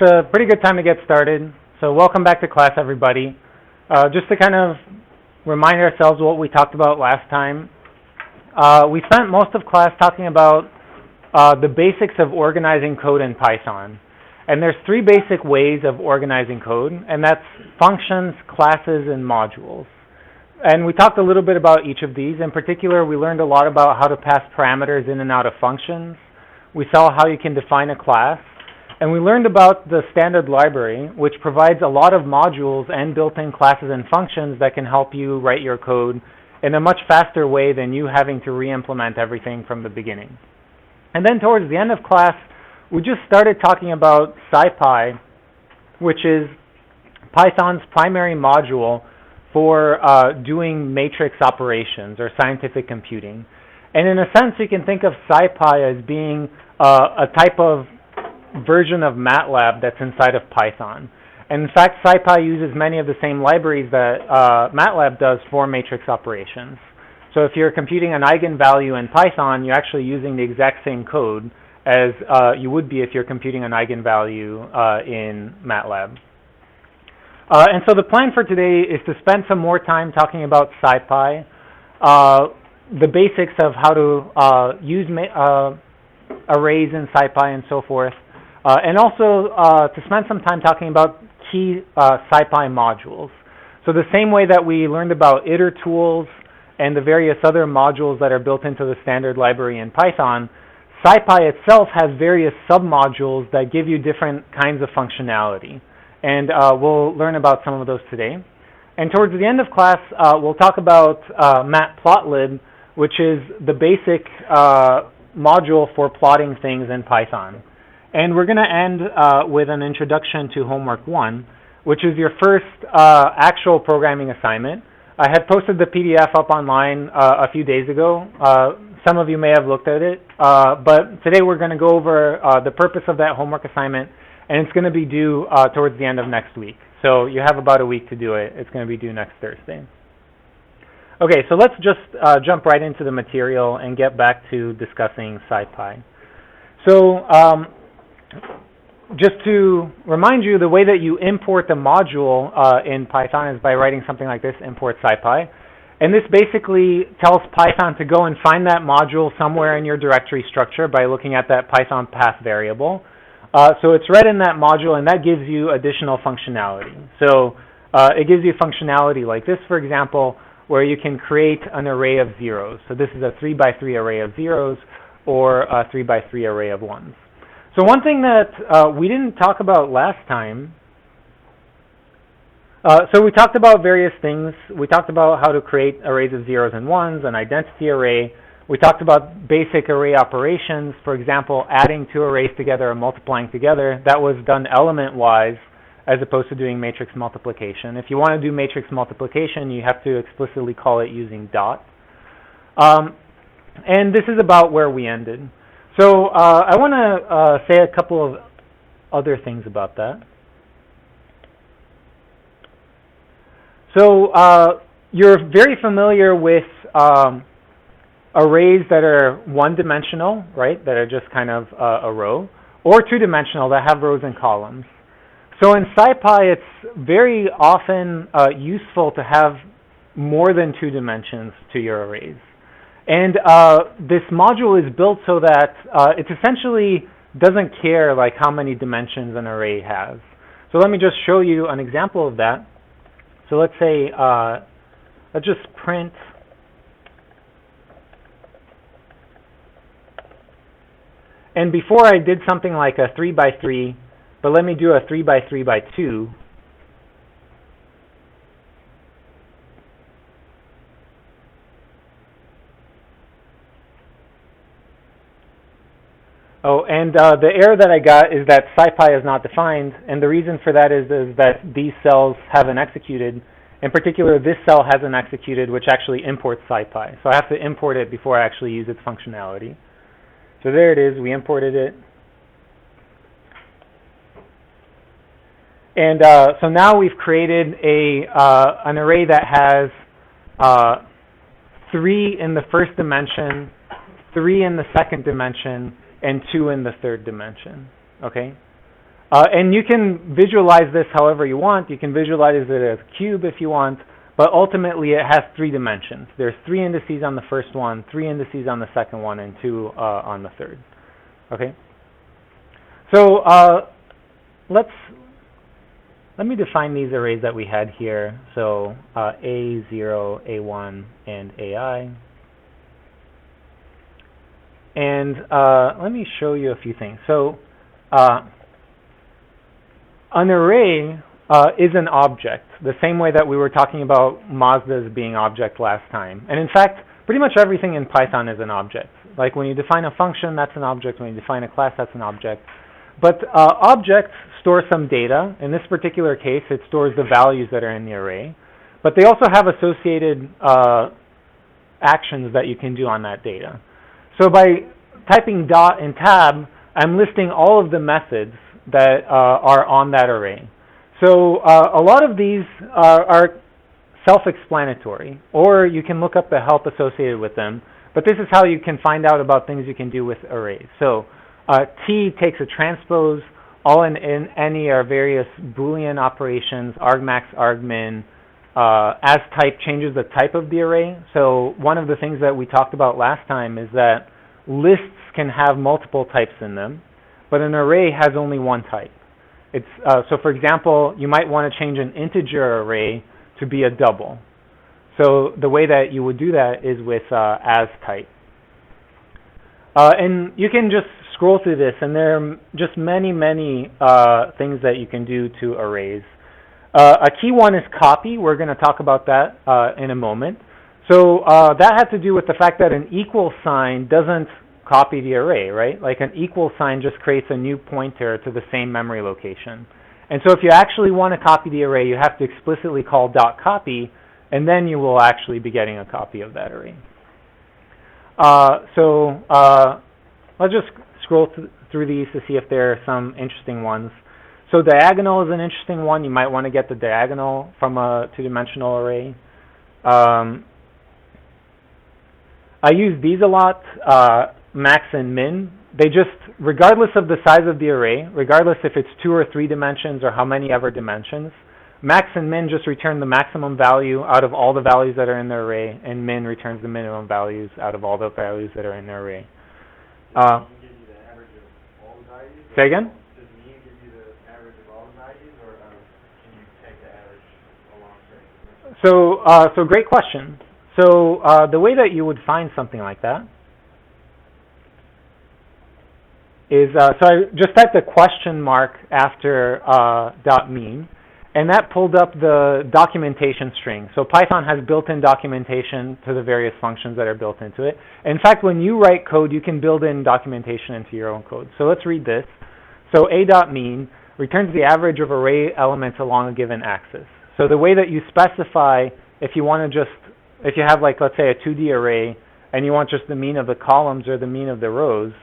a pretty good time to get started. So welcome back to class, everybody. Just to kind of remind ourselves what we talked about last time, we spent most of class talking about the basics of organizing code in Python. And there's three basic ways of organizing code, and that's functions, classes, and modules. And we talked a little bit about each of these. In particular, we learned a lot about how to pass parameters in and out of functions. We saw how you can define a class. And we learned about the standard library, which provides a lot of modules and built-in classes and functions that can help you write your code in a much faster way than you having to re-implement everything from the beginning. And then towards the end of class, we just started talking about Scipy, which is Python's primary module for doing matrix operations or scientific computing. And in a sense, you can think of Scipy as being a type of version of MATLAB that's inside of Python. And in fact, Scipy uses many of the same libraries that MATLAB does for matrix operations. So if you're computing an eigenvalue in Python, you're actually using the exact same code as you would be if you're computing an eigenvalue in MATLAB. And so the plan for today is to spend some more time talking about Scipy, the basics of how to use arrays in Scipy and so forth, and also to spend some time talking about key Scipy modules. So the same way that we learned about iter tools and the various other modules that are built into the standard library in Python, Scipy itself has various submodules that give you different kinds of functionality. And we'll learn about some of those today. And towards the end of class, we'll talk about matplotlib, which is the basic module for plotting things in Python. And we're going to end with an introduction to homework 1, which is your first actual programming assignment. I had posted the PDF up online a few days ago. Some of you may have looked at it, but today we're going to go over the purpose of that homework assignment, and it's going to be due towards the end of next week. So you have about a week to do it. It's going to be due next Thursday. Okay, so let's just jump right into the material and get back to discussing Scipy. So just to remind you, the way that you import the module in Python is by writing something like this, import Scipy. And this basically tells Python to go and find that module somewhere in your directory structure by looking at that Python path variable. So it's read in that module, and that gives you additional functionality. So it gives you functionality like this, for example, where you can create an array of zeros. So this is a 3x3 array of zeros or a 3x3 array of ones. So one thing that we didn't talk about last time, so we talked about various things. We talked about how to create arrays of zeros and ones, an identity array. We talked about basic array operations, for example, adding two arrays together or multiplying together. That was done element-wise as opposed to doing matrix multiplication. If you want to do matrix multiplication, you have to explicitly call it using dot. And this is about where we ended. So I want to say a couple of other things about that. So you're very familiar with arrays that are one-dimensional, right, that are just kind of a row, or two-dimensional that have rows and columns. So in Scipy, it's very often useful to have more than two dimensions to your arrays. And this module is built so that it essentially doesn't care like how many dimensions an array has. So let me just show you an example of that. So let's say, let's just print and before I did something like a 3x3, but let me do a 3x3x2. Oh, and the error that I got is that Scipy is not defined, and the reason for that is that these cells haven't executed. In particular, this cell hasn't executed, which actually imports Scipy. So I have to import it before I actually use its functionality. So there it is, we imported it. And so now we've created an array that has 3 in the first dimension, 3 in the second dimension, and 2 in the third dimension, okay? And you can visualize this however you want. You can visualize it as a cube if you want, but ultimately it has 3 dimensions. There's 3 indices on the first one, 3 indices on the second one, and 2 on the third. Okay? So let me define these arrays that we had here. So A0, A1, and AI. And let me show you a few things. So an array is an object, the same way that we were talking about Mazdas being object last time. And in fact, pretty much everything in Python is an object. Like when you define a function, that's an object. When you define a class, that's an object. But objects store some data. In this particular case, it stores the values that are in the array. But they also have associated actions that you can do on that data. So by typing dot and tab, I'm listing all of the methods that are on that array. So a lot of these are self-explanatory, or you can look up the help associated with them. But this is how you can find out about things you can do with arrays. So T takes a transpose. All in any are various Boolean operations, argmax, argmin. As type changes the type of the array. So one of the things that we talked about last time is that lists can have multiple types in them, but an array has only one type. It's so for example, you might want to change an integer array to be a double. So the way that you would do that is with as type. And you can just scroll through this, and there are just many things that you can do to arrays. A key one is copy. We're going to talk about that in a moment. So that had to do with the fact that an equal sign doesn't copy the array, right? Like an equal sign just creates a new pointer to the same memory location. And so if you actually want to copy the array, you have to explicitly call .copy, and then you will actually be getting a copy of that array. Let's just scroll through these to see if there are some interesting ones. So diagonal is an interesting one. You might want to get the diagonal from a 2-dimensional array. I use these a lot, max and min. They just, regardless of the size of the array, regardless if it's 2 or 3 dimensions or how many ever dimensions, max and min just return the maximum value out of all the values that are in the array, and min returns the minimum values out of all the values that are in the array. Say again? Does mean give you the average of all the values, or can you take the average along certain dimensions? So great question. So the way that you would find something like that is, so I just typed a question mark after .mean, and that pulled up the documentation string. So Python has built-in documentation to the various functions that are built into it. In fact, when you write code, you can build in documentation into your own code. So let's read this. So a.mean returns the average of array elements along a given axis. So the way that you specify, if you want to just, if you have like, let's say a 2D array, and you want just the mean of the columns or the mean of the rows,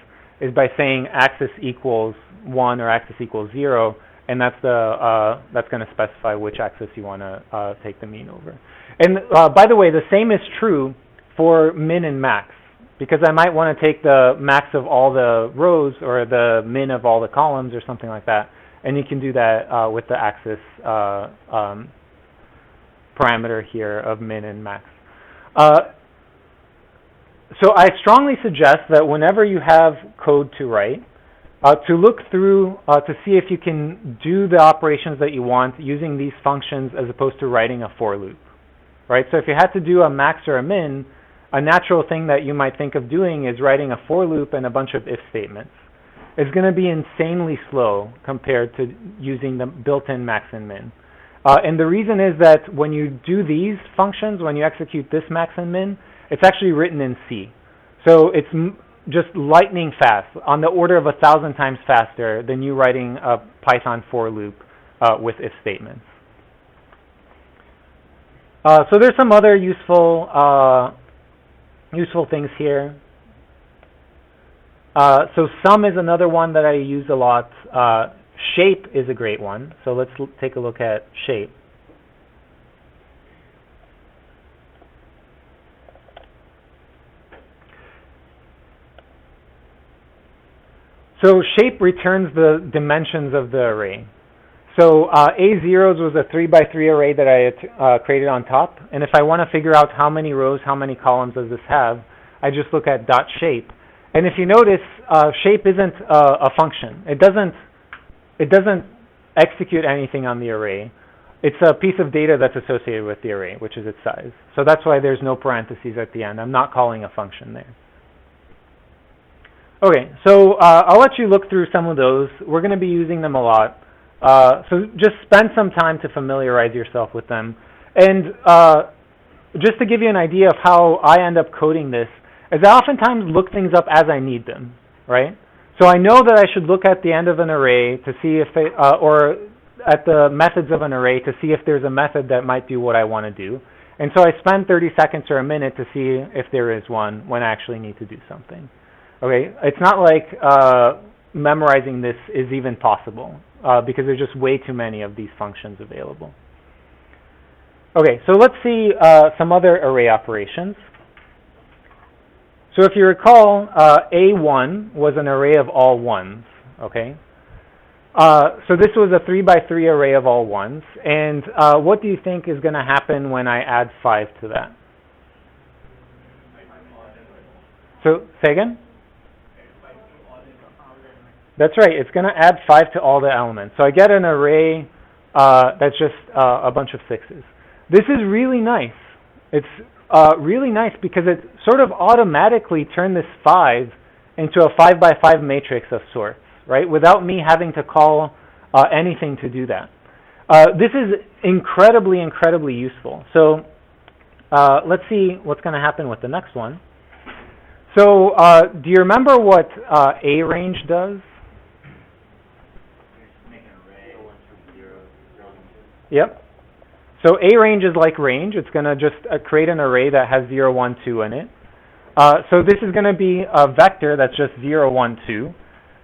is by saying axis equals 1 or axis equals 0, and that's going to specify which axis you want to take the mean over. And by the way, the same is true for min and max, because I might want to take the max of all the rows or the min of all the columns or something like that, and you can do that with the axis parameter here of min and max. So I strongly suggest that whenever you have code to write, to look through to see if you can do the operations that you want using these functions as opposed to writing a for loop, right? So if you had to do a max or a min, a natural thing that you might think of doing is writing a for loop and a bunch of if statements. It's going to be insanely slow compared to using the built-in max and min. And the reason is that when you do these functions, when you execute this max and min, it's actually written in C. So it's just lightning fast, on the order of 1,000 times faster than you writing a Python for loop with if statements. So there's some other useful things here. So sum is another one that I use a lot. Shape is a great one. So let's take a look at shape. So shape returns the dimensions of the array. So A zeros was a 3 by 3 array that I had created on top. And if I want to figure out how many rows, how many columns does this have, I just look at dot shape. And if you notice, shape isn't a function. It doesn't execute anything on the array. It's a piece of data that's associated with the array, which is its size. So that's why there's no parentheses at the end. I'm not calling a function there. Okay, so I'll let you look through some of those. We're going to be using them a lot. So just spend some time to familiarize yourself with them. And just to give you an idea of how I end up coding this, is I oftentimes look things up as I need them, right? So I know that I should look at the end of an array to see if they, or at the methods of an array to see if there's a method that might do what I want to do. And so I spend 30 seconds or a minute to see if there is one when I actually need to do something. Okay, it's not like memorizing this is even possible because there's just way too many of these functions available. Okay, so let's see some other array operations. So if you recall, A1 was an array of all ones, okay? So this was a 3 by 3 array of all ones. And what do you think is going to happen when I add 5 to that? So, say again? That's right. It's going to add 5 to all the elements. So I get an array that's just a bunch of 6s. This is really nice. It's really nice because it sort of automatically turned this 5 into a 5 by 5 matrix of sorts, right? Without me having to call anything to do that. This is incredibly, incredibly useful. So let's see what's going to happen with the next one. So do you remember what A range does? Yep. So A range is like range. It's going to just create an array that has 0, 1, 2 in it. So this is going to be a vector that's just 0, 1, 2.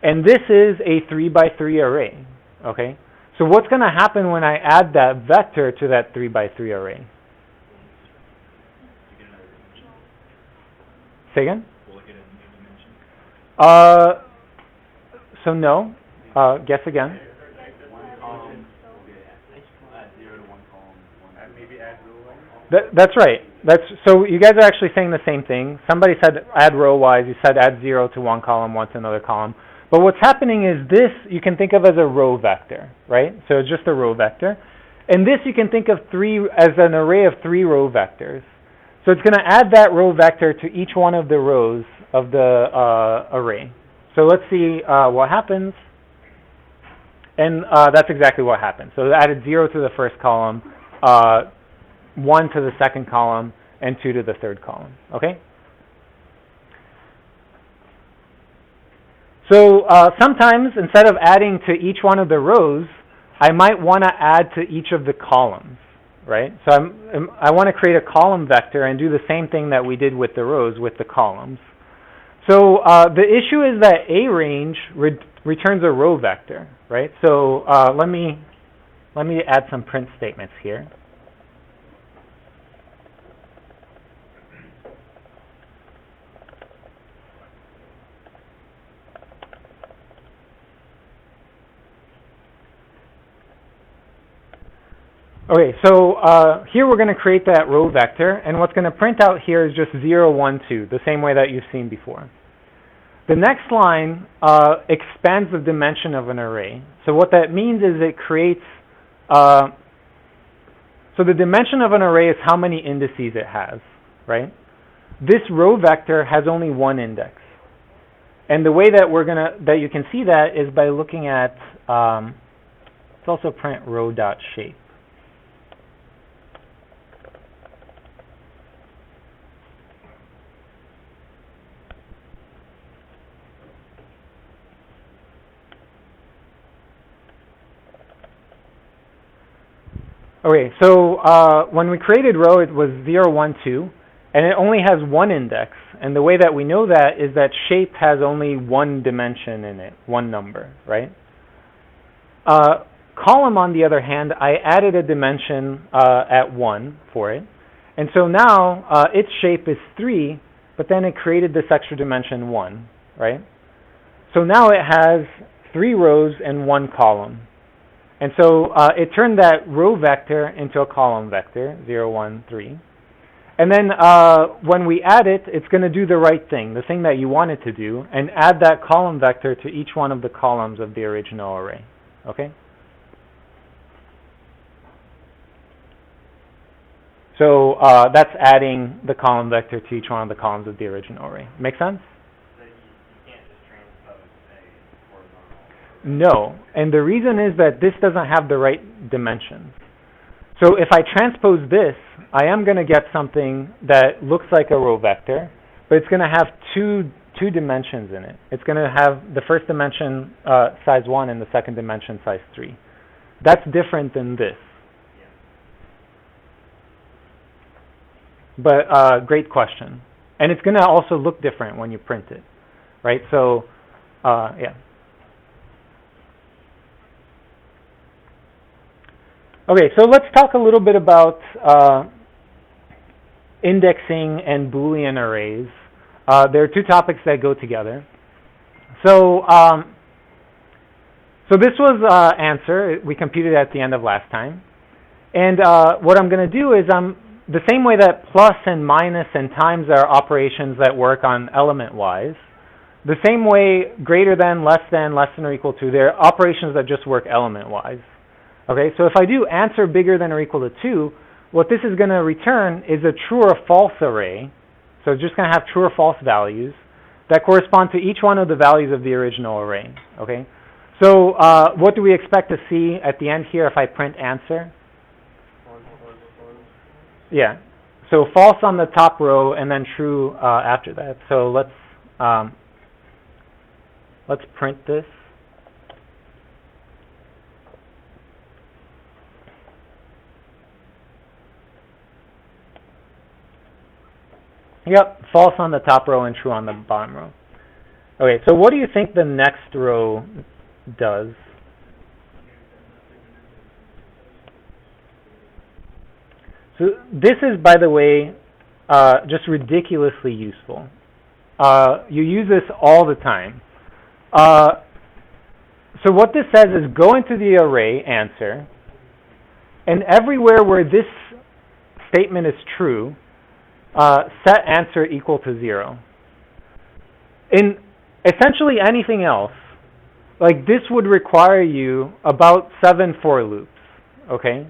And this is a 3 by 3 array. Okay. So what's going to happen when I add that vector to that 3 by 3 array? Say again? So no. Guess again. That's right. So you guys are actually saying the same thing. Somebody said add row-wise. You said add 0 to one column, 1 to another column. But what's happening is this you can think of as a row vector, right? So it's just a row vector. And this you can think of as an array of 3 row vectors. So it's going to add that row vector to each one of the rows of the array. So let's see what happens. And that's exactly what happened. So it added 0 to the first column, 1 to the second column, and 2 to the third column. Okay? So sometimes, instead of adding to each one of the rows, I might want to add to each of the columns, right? So I want to create a column vector and do the same thing that we did with the rows with the columns. So the issue is that A range returns a row vector, right? So let me add some print statements here. Okay, so here we're going to create that row vector, and what's going to print out here is just 0, 1, 2, the same way that you've seen before. The next line expands the dimension of an array. So what that means is it creates, so the dimension of an array is how many indices it has, right? This row vector has only one index. And the way that that you can see that is by looking at, let's also print row.shape. Okay, so when we created row, it was 0, 1, 2, and it only has one index. And the way that we know that is that shape has only one dimension in it, one number, right? Column, on the other hand, I added a dimension at 1 for it. And so now its shape is 3, but then it created this extra dimension 1, right? So now it has 3 rows and 1 column. And so it turned that row vector into a column vector, 0, 1, 3. And then when we add it, it's going to do the right thing, the thing that you want it to do, and add that column vector to each one of the columns of the original array. Okay? So that's adding the column vector to each one of the columns of the original array. Make sense? So you can't just transpose a horizontal. No. And the reason is that this doesn't have the right dimensions. So if I transpose this, I am going to get something that looks like a row vector, but it's going to have two dimensions in it. It's going to have the first dimension size 1 and the second dimension size 3. That's different than this. But great question. And it's going to also look different when you print it, right? So, yeah. Okay, so let's talk a little bit about indexing and Boolean arrays. There are 2 topics that go together. So, so this was answer. We computed at the end of last time. And what I'm going to do is the same way that plus and minus and times are operations that work on element-wise, the same way greater than, less than or equal to, they're operations that just work element-wise. Okay, so if I do answer bigger than or equal to 2, what this is going to return is a true or false array. So it's just going to have true or false values that correspond to each one of the values of the original array. Okay, so what do we expect to see at the end here if I print answer? Yeah, so false on the top row and then true after that. So let's print this. Yep, false on the top row and true on the bottom row. Okay, so what do you think the next row does? So this is, by the way, just ridiculously useful. You use this all the time. So what this says is go into the array answer, and everywhere where this statement is true, set answer equal to 0. In essentially anything else, like this would require you about 7 for loops, okay?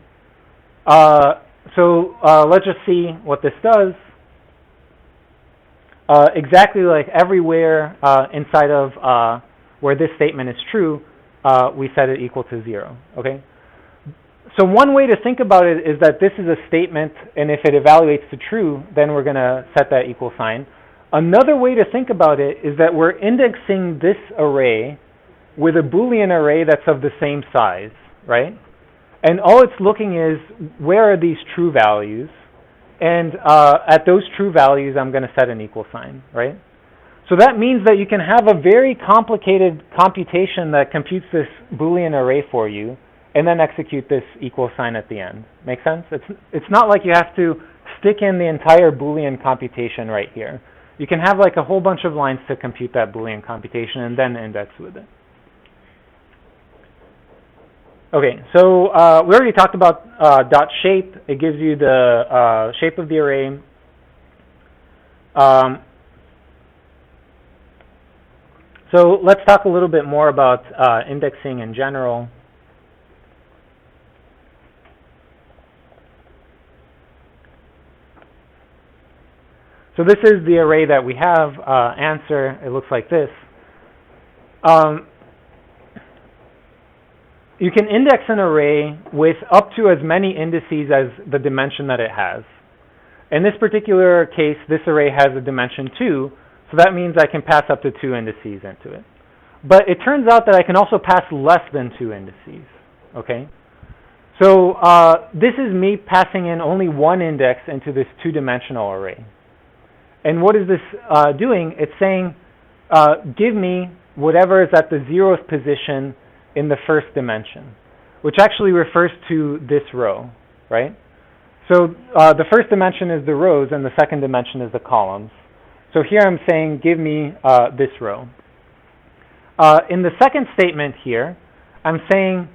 So let's just see what this does. Exactly like everywhere inside of where this statement is true, we set it equal to 0, okay? So one way to think about it is that this is a statement, and if it evaluates to true, then we're going to set that equal sign. Another way to think about it is that we're indexing this array with a Boolean array that's of the same size, right? And all it's looking is, where are these true values? And at those true values, I'm going to set an equal sign, right? So that means that you can have a very complicated computation that computes this Boolean array for you, and then execute this equal sign at the end. Make sense? It's not like you have to stick in the entire Boolean computation right here. You can have like a whole bunch of lines to compute that Boolean computation and then index with it. Okay, so we already talked about dot shape. It gives you the shape of the array. So let's talk a little bit more about indexing in general. So this is the array that we have, answer. It looks like this. You can index an array with up to as many indices as the dimension that it has. In this particular case, this array has a dimension 2, so that means I can pass up to 2 indices into it. But it turns out that I can also pass less than 2 indices, okay? So this is me passing in only 1 index into this 2-dimensional array. And what is this doing? It's saying, give me whatever is at the 0th position in the first dimension, which actually refers to this row, right? So the first dimension is the rows, and the second dimension is the columns. So here I'm saying, give me this row. In the second statement here, I'm saying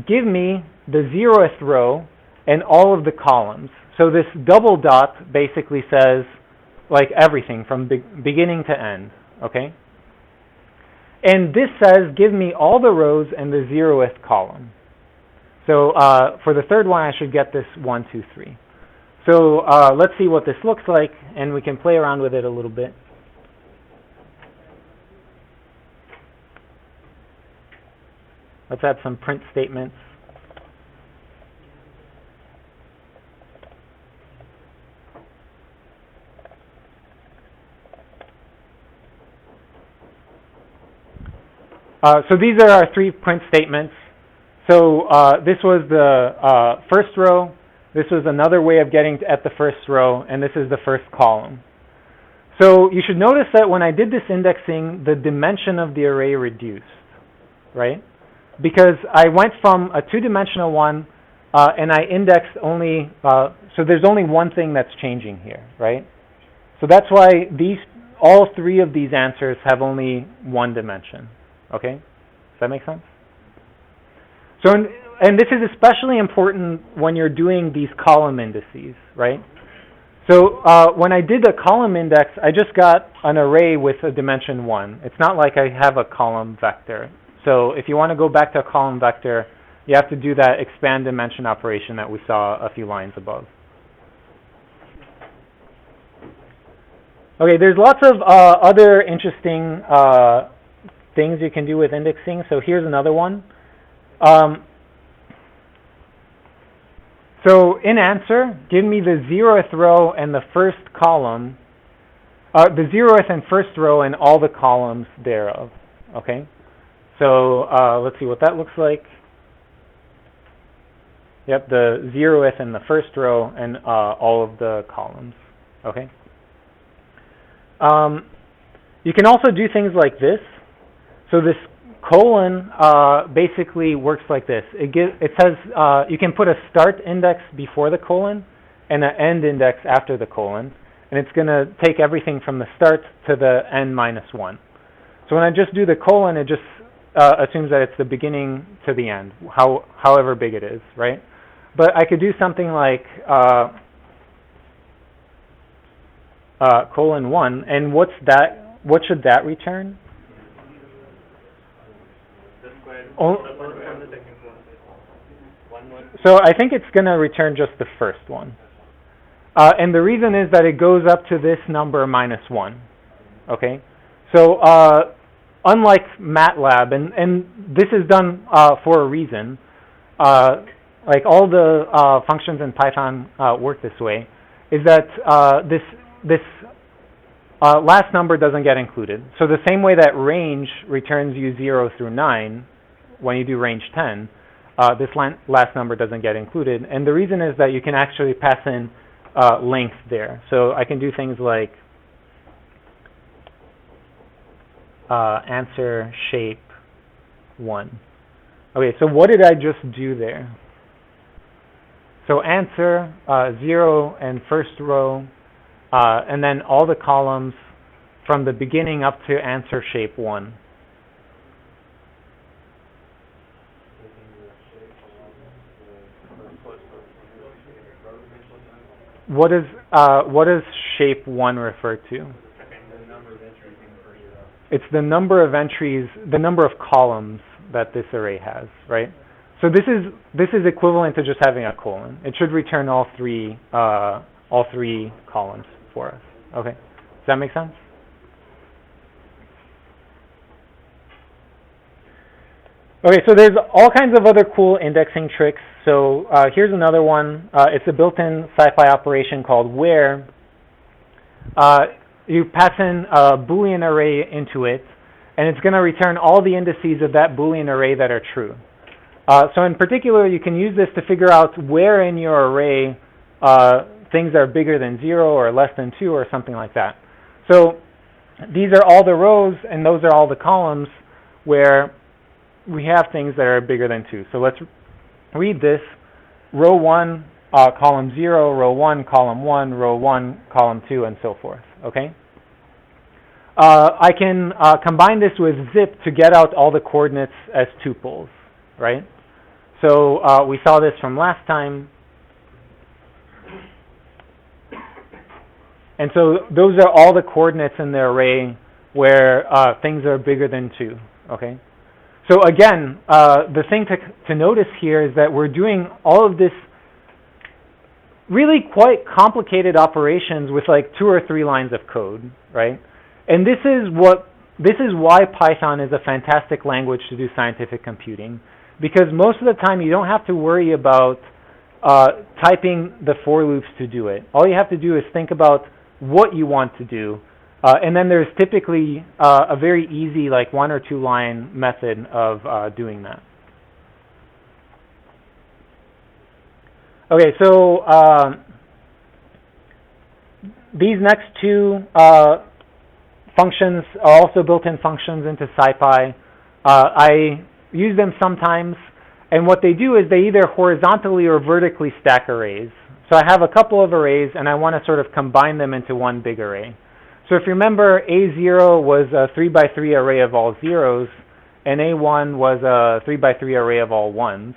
give me the 0th row and all of the columns. So this double dot basically says like everything from beginning to end, okay? And this says give me all the rows and the 0th column. So for the third one, I should get this 1, 2, 3. So let's see what this looks like, and we can play around with it a little bit. Let's add some print statements. So these are our 3 print statements. So this was the first row. This was another way of getting at the first row, and this is the first column. So you should notice that when I did this indexing, the dimension of the array reduced, right? Because I went from a 2-dimensional one, and I indexed only, so there's only one thing that's changing here, right? So that's why all 3 of these answers have only 1 dimension, okay? Does that make sense? So, and this is especially important when you're doing these column indices, right? So when I did a column index, I just got an array with a dimension 1. It's not like I have a column vector. So if you want to go back to a column vector, you have to do that expand dimension operation that we saw a few lines above. Okay, there's lots of other interesting things you can do with indexing. So here's another one. So in answer, give me the 0th row and the first column, the 0th and first row and all the columns thereof, okay? So let's see what that looks like. Yep, the 0th and the first row and all of the columns, okay? You can also do things like this. So this colon basically works like this. It says you can put a start index before the colon and an end index after the colon, and it's going to take everything from the start to the n minus 1. So when I just do the colon, it just assumes that it's the beginning to the end, however big it is, right? But I could do something like colon 1, and what's that? What should that return? So I think it's going to return just the first one. And the reason is that it goes up to this number minus 1. Okay? So unlike MATLAB, and this is done for a reason, like all the functions in Python work this way, is that this last number doesn't get included. So the same way that range returns you 0 through 9, when you do range 10, this last number doesn't get included. And the reason is that you can actually pass in length there. So I can do things like answer shape 1. Okay, so what did I just do there? So answer 0 and first row, and then all the columns from the beginning up to answer shape 1. What does shape 1 refer to? It's the number of entries, the number of columns that this array has, right? So this is equivalent to just having a colon. It should return all three columns for us. Okay, does that make sense? Okay, so there's all kinds of other cool indexing tricks. So here's another one. It's a built-in Scipy operation called where. You pass in a Boolean array into it, and it's going to return all the indices of that Boolean array that are true. So in particular, you can use this to figure out where in your array things are bigger than 0 or less than 2 or something like that. So these are all the rows, and those are all the columns where we have things that are bigger than 2. So let's read this. Row 1, column 0, row 1, column 1, row 1, column 2, and so forth. Okay? I can combine this with zip to get out all the coordinates as tuples, right? So we saw this from last time. And so those are all the coordinates in the array where things are bigger than 2, okay? So again, the thing to notice here is that we're doing all of this really quite complicated operations with like 2 or 3 lines of code, right? And this is why Python is a fantastic language to do scientific computing, because most of the time you don't have to worry about typing the for loops to do it. All you have to do is think about what you want to do, and then there's typically a very easy like 1 or 2 line method of doing that. Okay, so these next 2 functions are also built-in functions into Scipy. I use them sometimes, and what they do is they either horizontally or vertically stack arrays. So I have a couple of arrays, and I want to sort of combine them into one big array. So if you remember, A0 was a 3x3 array of all zeros, and A1 was a 3x3 array of all ones.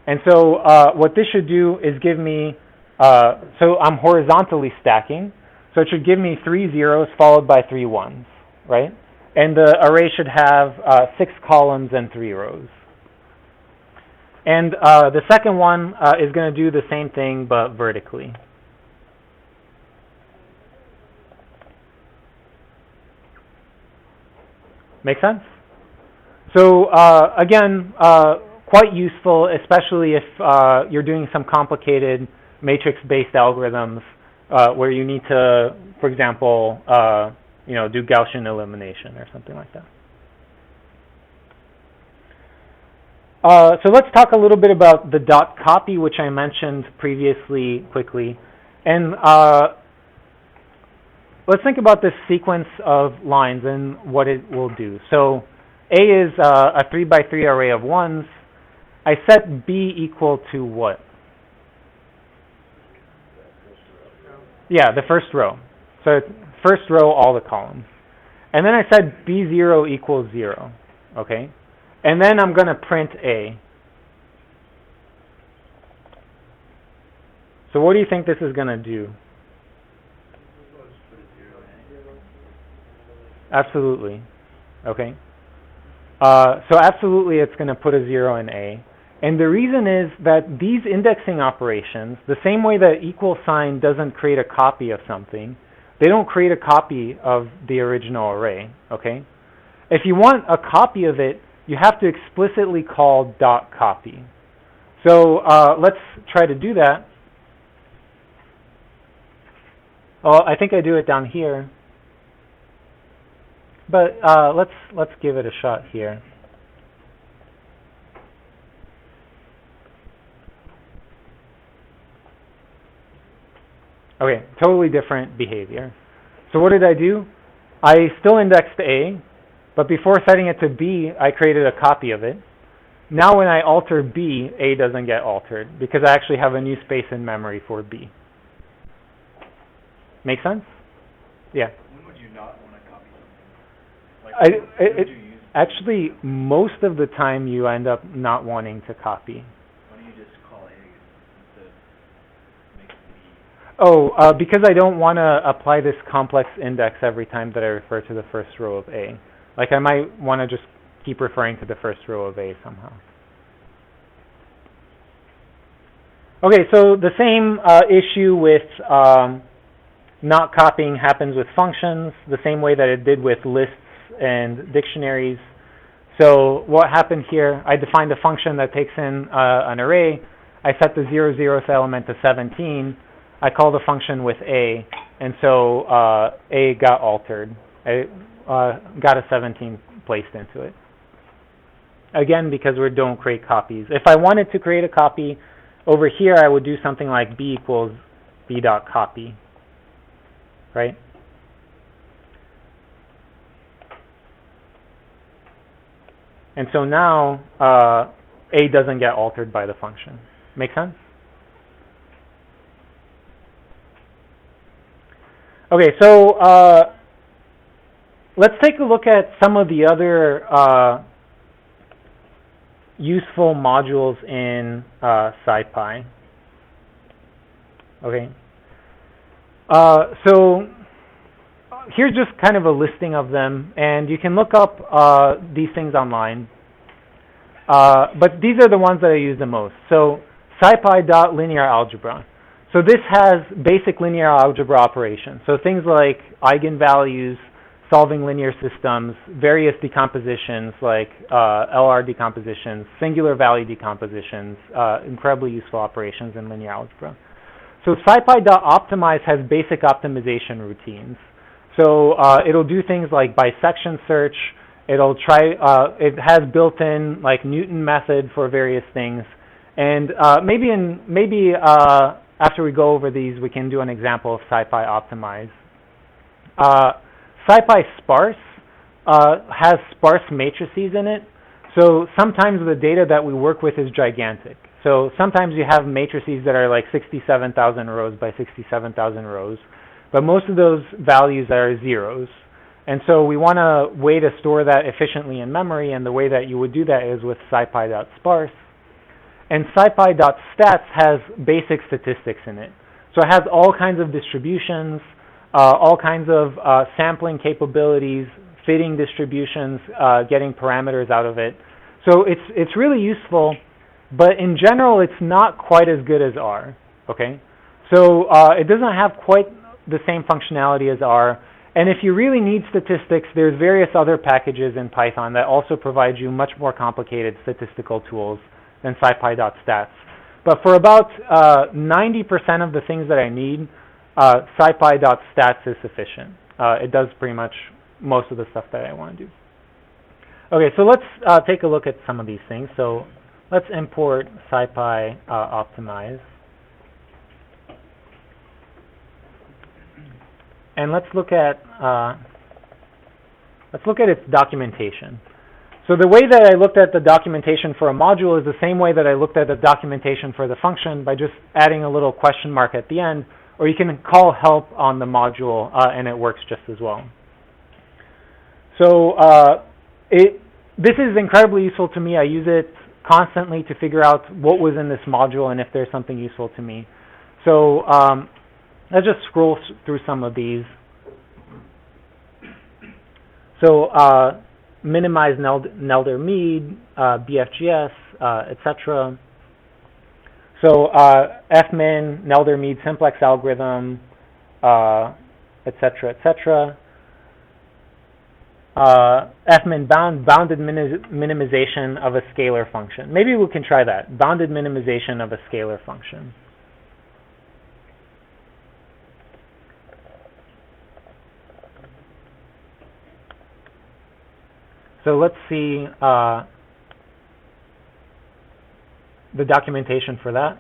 And so what this should do is give me, so I'm horizontally stacking, so it should give me 3 zeros followed by 3 ones, right? And the array should have 6 columns and 3 rows. And the second one is going to do the same thing, but vertically. Make sense? So again, quite useful, especially if you're doing some complicated matrix-based algorithms where you need to, for example, do Gaussian elimination or something like that. So let's talk a little bit about the dot copy, which I mentioned previously quickly. And let's think about this sequence of lines and what it will do. So A is a 3x3 array of ones. I set B equal to what? Yeah, the first row. So first row, all the columns. And then I said B0 equals 0, okay? And then I'm going to print A. So what do you think this is going to do? Absolutely. Okay. So absolutely it's going to put a 0 in A. And the reason is that these indexing operations, the same way that equal sign doesn't create a copy of something, they don't create a copy of the original array, okay? If you want a copy of it, you have to explicitly call dot copy. So let's try to do that. Well, I think I do it down here. But let's give it a shot here. Okay, totally different behavior. So what did I do? I still indexed A, but before setting it to B, I created a copy of it. Now when I alter B, A doesn't get altered because I actually have a new space in memory for B. Make sense? Yeah. When would you not want to copy something? Like, actually, most of the time you end up not wanting to copy. Why don't you just call A instead of make B? Oh, because I don't want to apply this complex index every time that I refer to the first row of A. Like I might want to just keep referring to the first row of A somehow. Okay, so the same issue with not copying happens with functions, the same way that it did with lists and dictionaries. So what happened here, I defined a function that takes in an array. I set the 0th element to 17. I call the function with A, and so A got altered. I got a 17 placed into it. Again, because we don't create copies. If I wanted to create a copy, over here I would do something like B equals B dot copy, right? And so now A doesn't get altered by the function. Make sense? Okay, so let's take a look at some of the other useful modules in Scipy. Okay. So here's just kind of a listing of them, and you can look up these things online. But these are the ones that I use the most. So Scipy.linear algebra. So this has basic linear algebra operations. So things like eigenvalues, solving linear systems, various decompositions like LR decompositions, singular value decompositions, incredibly useful operations in linear algebra. So Scipy.optimize has basic optimization routines. So it'll do things like bisection search. It'll try. It has built-in like Newton method for various things. And maybe after we go over these, we can do an example of Scipy optimize. Scipy sparse has sparse matrices in it. So sometimes the data that we work with is gigantic. So sometimes you have matrices that are like 67,000 rows by 67,000 rows, but most of those values are zeros. And so we want a way to store that efficiently in memory, and the way that you would do that is with scipy.sparse. And scipy.stats has basic statistics in it. So it has all kinds of distributions, all kinds of sampling capabilities, fitting distributions, getting parameters out of it. So it's really useful, but in general, it's not quite as good as R, okay? So it doesn't have quite the same functionality as R. And if you really need statistics, there's various other packages in Python that also provide you much more complicated statistical tools than scipy.stats. But for about 90% of the things that I need, scipy.stats is sufficient. It does pretty much most of the stuff that I want to do. Okay, so let's take a look at some of these things. So let's import Scipy optimize. And let's look at its documentation. So the way that I looked at the documentation for a module is the same way that I looked at the documentation for the function, by just adding a little question mark at the end, or you can call help on the module and it works just as well. So this is incredibly useful to me. I use it constantly to figure out what was in this module and if there's something useful to me. So let's just scroll through some of these. So minimize Nelder-Mead, BFGS, etc. So fmin, Nelder-Mead simplex algorithm, etc., etc. Fmin bounded minimization of a scalar function. Maybe we can try that. Bounded minimization of a scalar function. So let's see the documentation for that.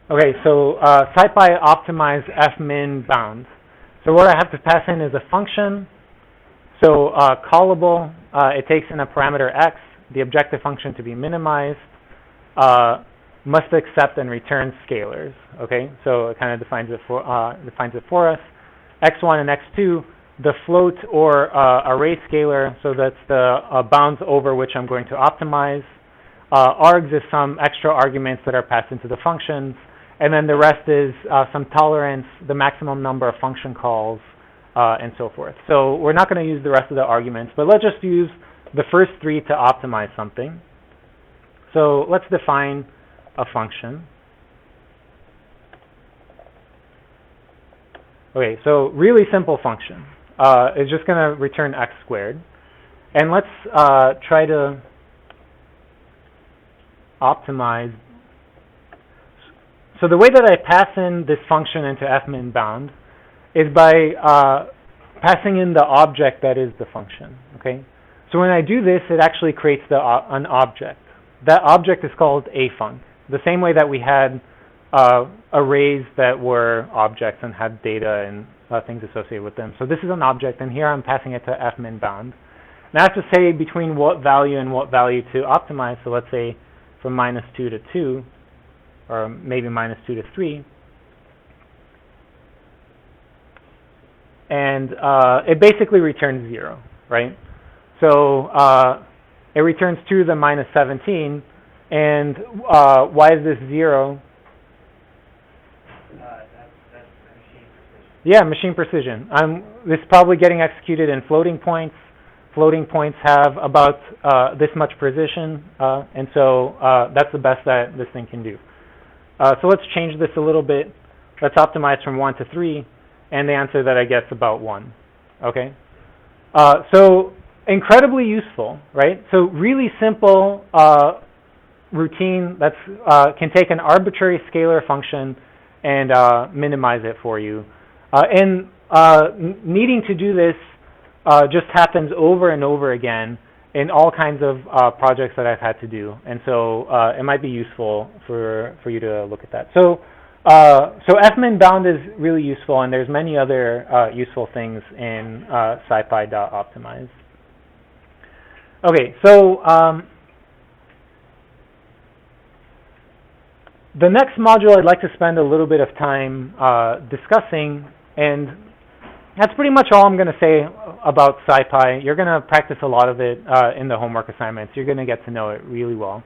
Okay, so Scipy optimize fmin bound. So what I have to pass in is a function. So callable, it takes in a parameter x, the objective function to be minimized. Must accept and return scalars. Okay, so it kind of defines it for us. X1 and X2, the float or array scalar, so that's the bounds over which I'm going to optimize. Args is some extra arguments that are passed into the functions, and then the rest is some tolerance, the maximum number of function calls, and so forth. So we're not going to use the rest of the arguments, but let's just use the first three to optimize something. So let's define a function. Okay, so really simple function. It's just going to return x squared. And let's try to optimize. So the way that I pass in this function into fmin bound is by passing in the object that is the function. Okay, so when I do this, it actually creates an object. That object is called afunc, the same way that we had arrays that were objects and had data and things associated with them. So this is an object, and here I'm passing it to fmin bound. And I have to say between what value and what value to optimize. So let's say from minus 2 to 2, or maybe minus 2 to 3. And it basically returns 0, right? So it returns 2 to the minus 17. And why is this 0? That's machine precision. Yeah, machine precision. This is probably getting executed in floating points. Floating points have about this much precision, and so that's the best that this thing can do. So let's change this a little bit. Let's optimize from 1 to 3, and the answer that I get is about 1. Okay? So incredibly useful, right? So really simple routine that can take an arbitrary scalar function and minimize it for you. And needing to do this just happens over and over again in all kinds of projects that I've had to do. And so it might be useful for you to look at that. So fmin bound is really useful, and there's many other useful things in scipy.optimize. Okay, so the next module I'd like to spend a little bit of time discussing, and that's pretty much all I'm going to say about Scipy. You're going to practice a lot of it in the homework assignments. You're going to get to know it really well.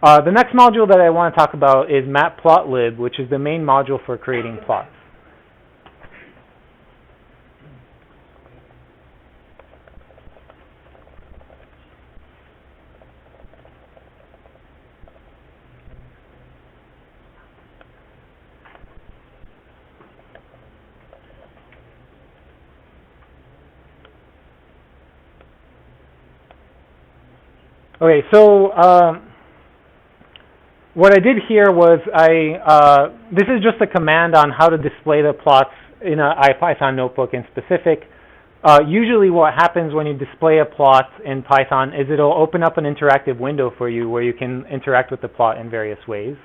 The next module that I want to talk about is matplotlib, which is the main module for creating plots. Okay, so what I did here was this is just a command on how to display the plots in an IPython notebook in specific. Usually what happens when you display a plot in Python is it'll open up an interactive window for you where you can interact with the plot in various ways.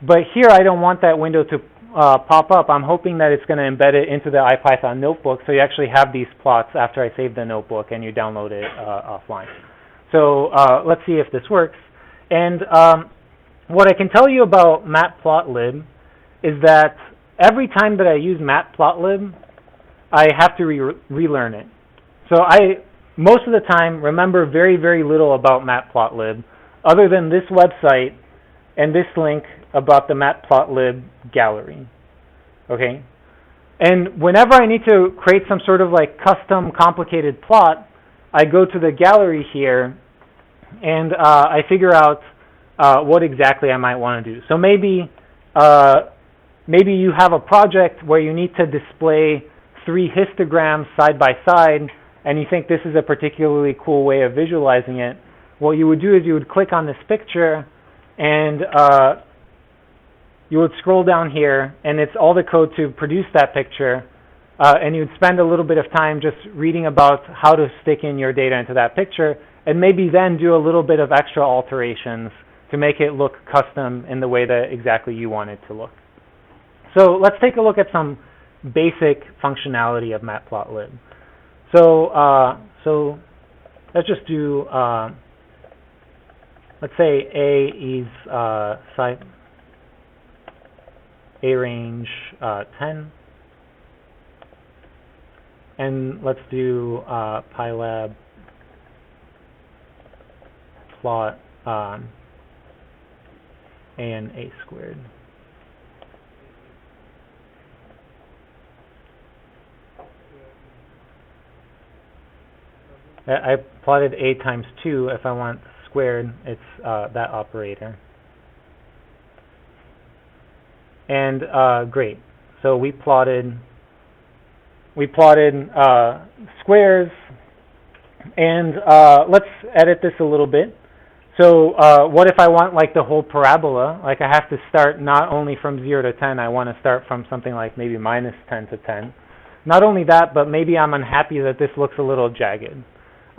But here I don't want that window to pop up. I'm hoping that it's going to embed it into the IPython notebook so you actually have these plots after I save the notebook and you download it offline. So let's see if this works. And what I can tell you about matplotlib is that every time that I use matplotlib, I have to relearn it. So I, most of the time, remember very, very little about matplotlib other than this website and this link about the matplotlib gallery. Okay? And whenever I need to create some sort of like custom complicated plot, I go to the gallery here and I figure out what exactly I might want to do. So maybe you have a project where you need to display 3 histograms side by side, and you think this is a particularly cool way of visualizing it. What you would do is you would click on this picture, and you would scroll down here, and it's all the code to produce that picture, and you'd spend a little bit of time just reading about how to stick in your data into that picture, and maybe then do a little bit of extra alterations to make it look custom in the way that exactly you want it to look. So let's take a look at some basic functionality of matplotlib. So let's just do, let's say A is A range 10, and let's do pylab plot A and A squared. I plotted A times 2. If I want squared, it's that operator. And great. So we plotted squares, and let's edit this a little bit. So what if I want like the whole parabola? Like I have to start not only from 0 to 10, I want to start from something like maybe minus 10 to 10. Not only that, but maybe I'm unhappy that this looks a little jagged.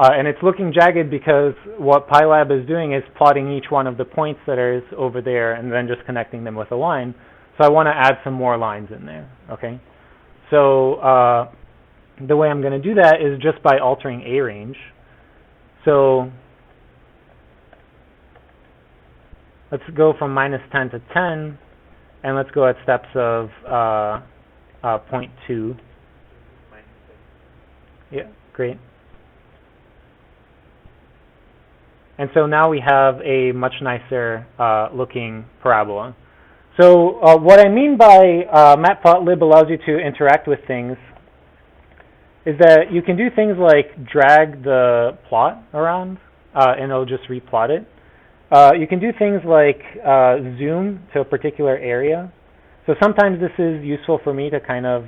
And it's looking jagged because what pylab is doing is plotting each one of the points that is over there and then just connecting them with a line. So I want to add some more lines in there, okay? So the way I'm going to do that is just by altering A range. So let's go from -10 to 10, and let's go at steps of 0.2. Yeah, great. And so now we have a much nicer looking parabola. So what I mean by Matplotlib allows you to interact with things is that you can do things like drag the plot around and it'll just replot it. You can do things like zoom to a particular area. So sometimes this is useful for me to kind of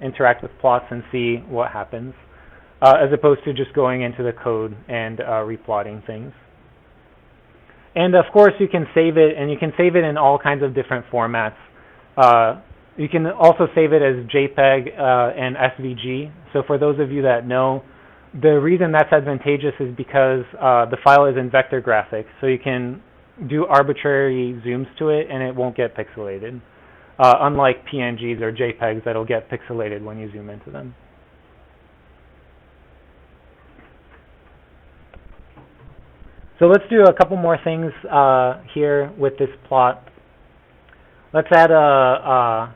interact with plots and see what happens, as opposed to just going into the code and replotting things. And of course you can save it, and you can save it in all kinds of different formats. You can also save it as JPEG and SVG. So for those of you that know, the reason that's advantageous is because the file is in vector graphics, so you can do arbitrary zooms to it and it won't get pixelated, unlike PNGs or JPEGs that'll get pixelated when you zoom into them. So let's do a couple more things here with this plot. Let's add a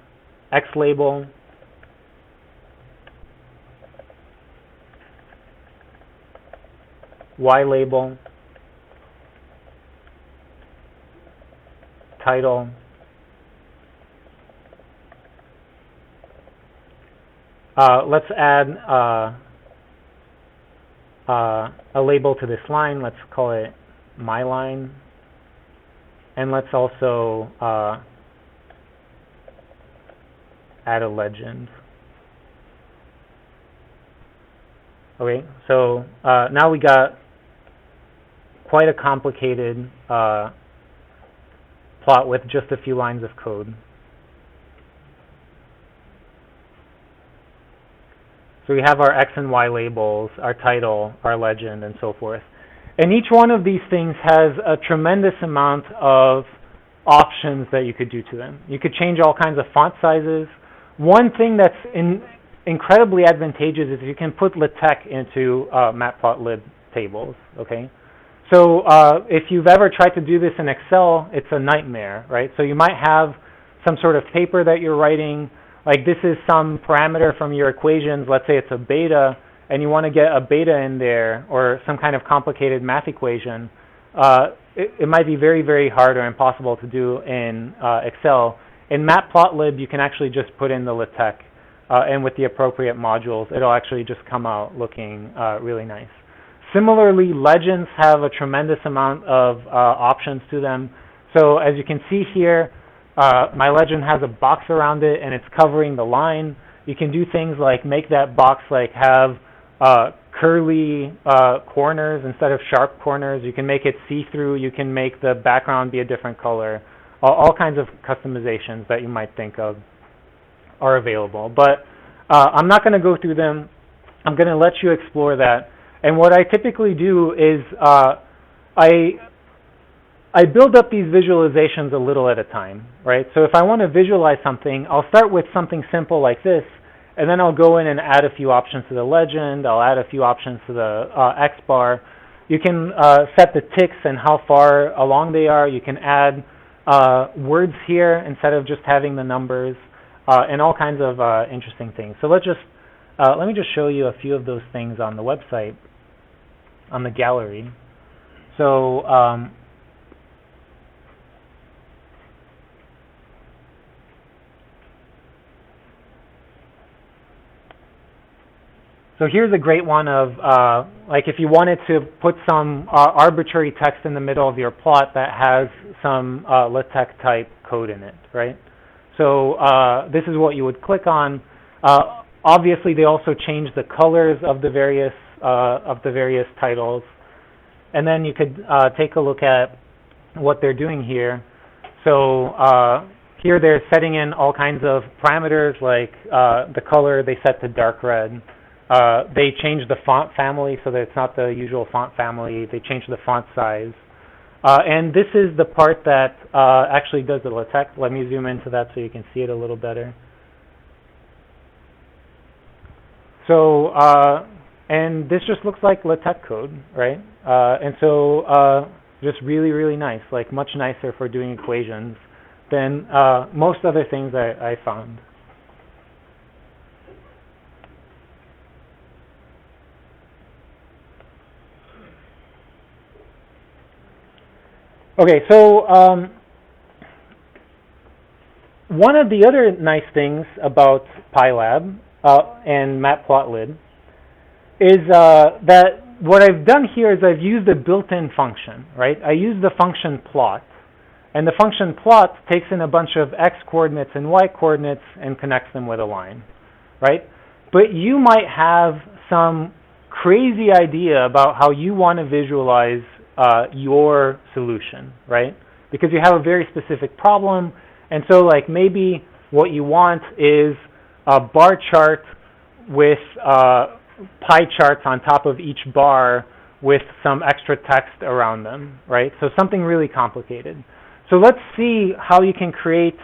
X label. Y label. Title. Let's add a label to this line. Let's call it my line. And let's also add a legend. Okay, so now we got quite a complicated plot with just a few lines of code. So we have our X and Y labels, our title, our legend, and so forth. And each one of these things has a tremendous amount of options that you could do to them. You could change all kinds of font sizes. One thing that's incredibly advantageous is you can put LaTeX into Matplotlib tables, okay? So if you've ever tried to do this in Excel, it's a nightmare, right? So you might have some sort of paper that you're writing, like this is some parameter from your equations, let's say it's a beta, and you want to get a beta in there, or some kind of complicated math equation. It might be very, very hard or impossible to do in Excel. In Matplotlib, you can actually just put in the LaTeX, and with the appropriate modules, it'll actually just come out looking really nice. Similarly, legends have a tremendous amount of options to them. So as you can see here, my legend has a box around it and it's covering the line. You can do things like make that box like have curly corners instead of sharp corners. You can make it see-through. You can make the background be a different color. All kinds of customizations that you might think of are available. But I'm not going to go through them. I'm going to let you explore that. And what I typically do is I build up these visualizations a little at a time, right? So if I want to visualize something, I'll start with something simple like this, and then I'll go in and add a few options to the legend. I'll add a few options to the X bar. You can set the ticks and how far along they are. You can add words here instead of just having the numbers, and all kinds of interesting things. So let me just show you a few of those things on the website, on the gallery. So so here's a great one of like if you wanted to put some arbitrary text in the middle of your plot that has some LaTeX type code in it, right? So this is what you would click on. Obviously, they also change the colors of the various titles, and then you could take a look at what they're doing here. So here they're setting in all kinds of parameters, like the color they set to dark red. They change the font family so that it's not the usual font family. They change the font size. And this is the part that actually does the LaTeX. Let me zoom into that so you can see it a little better. So And this just looks like LaTeX code, right? And so just really, really nice, like much nicer for doing equations than most other things I found. Okay, so one of the other nice things about PyLab and Matplotlib is that what I've done here is I've used a built-in function, right? I use the function plot, and the function plot takes in a bunch of x coordinates and y coordinates and connects them with a line, right? But you might have some crazy idea about how you want to visualize your solution, right? Because you have a very specific problem, and so like maybe what you want is a bar chart with pie charts on top of each bar with some extra text around them, right? So something really complicated. So let's see how you can create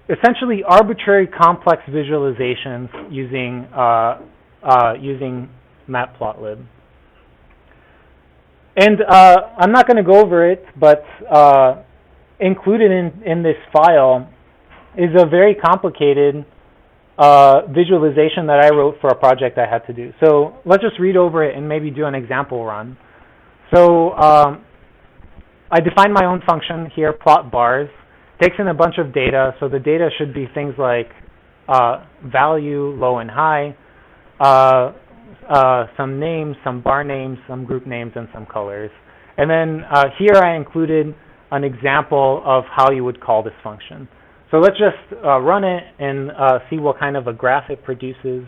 essentially arbitrary complex visualizations using using Matplotlib. And I'm not going to go over it, but included in this file is a very complicated visualization that I wrote for a project I had to do. So let's just read over it and maybe do an example run. So I defined my own function here, plot bars. Takes in a bunch of data, so the data should be things like value, low and high, some names, some bar names, some group names, and some colors. And then here I included an example of how you would call this function. So let's just run it and see what kind of a graph it produces.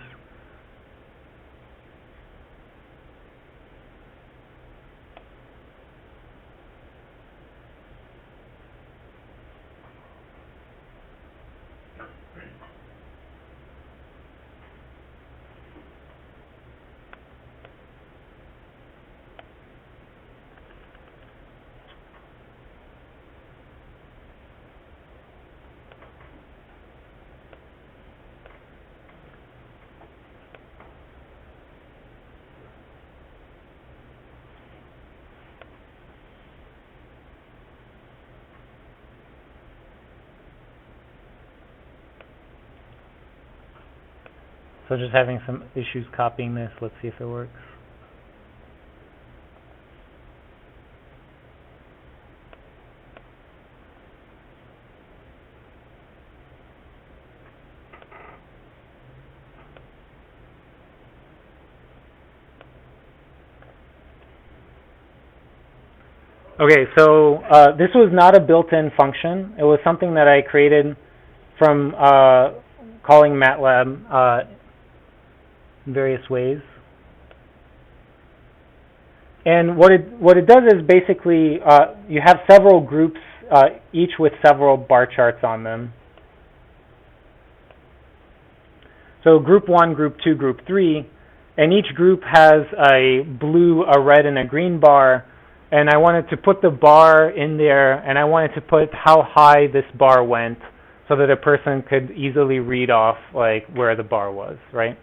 So just having some issues copying this. Let's see if it works. Okay, so this was not a built-in function. It was something that I created from calling MATLAB in various ways. And what it does is basically you have several groups, each with several bar charts on them. So group 1, group 2, group 3, and each group has a blue, a red, and a green bar. And I wanted to put the bar in there, and I wanted to put how high this bar went so that a person could easily read off like where the bar was, right?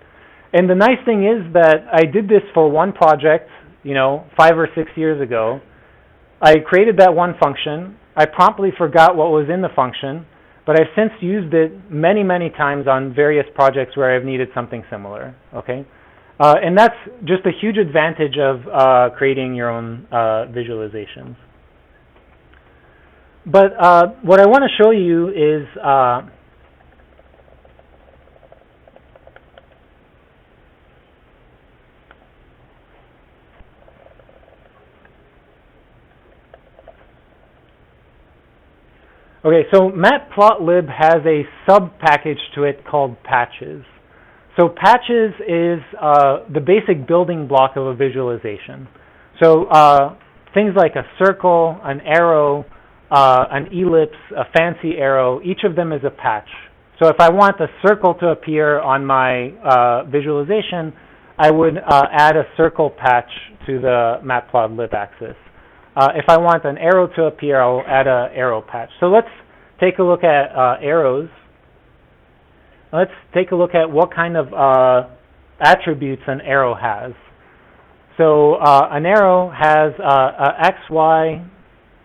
And the nice thing is that I did this for one project, 5 or 6 years ago. I created that one function. I promptly forgot what was in the function, but I've since used it many, many times on various projects where I've needed something similar, okay? And that's just a huge advantage of creating your own visualizations. But what I want to show you is okay, so Matplotlib has a sub-package to it called patches. So patches is the basic building block of a visualization. So things like a circle, an arrow, an ellipse, a fancy arrow, each of them is a patch. So if I want a circle to appear on my visualization, I would add a circle patch to the Matplotlib axis. If I want an arrow to appear, I'll add an arrow patch. So let's take a look at arrows. Let's take a look at what kind of attributes an arrow has. So an arrow has a x, y,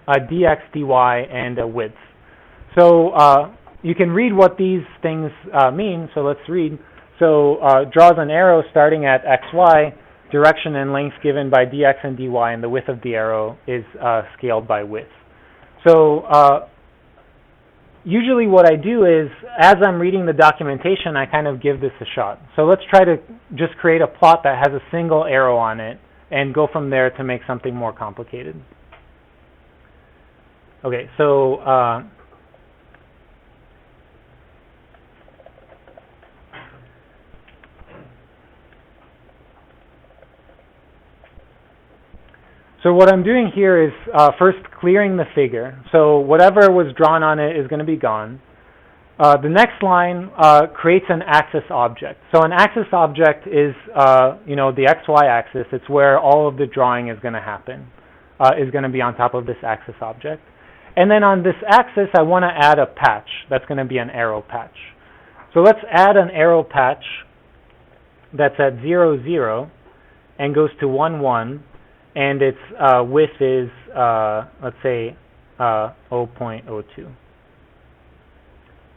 a dx, dy, and a width. So you can read what these things mean. So let's read. So draws an arrow starting at x, y, direction and length given by dx and dy, and the width of the arrow is scaled by width. So usually what I do is, as I'm reading the documentation, I kind of give this a shot. So let's try to just create a plot that has a single arrow on it and go from there to make something more complicated. Okay, so what I'm doing here is first clearing the figure. So whatever was drawn on it is going to be gone. The next line creates an axis object. So an axis object is, the XY axis. It's where all of the drawing is going to happen, is going to be on top of this axis object. And then on this axis, I want to add a patch. That's going to be an arrow patch. So let's add an arrow patch that's at 0, 0, and goes to 1, 1. And its width is, let's say, 0.02. So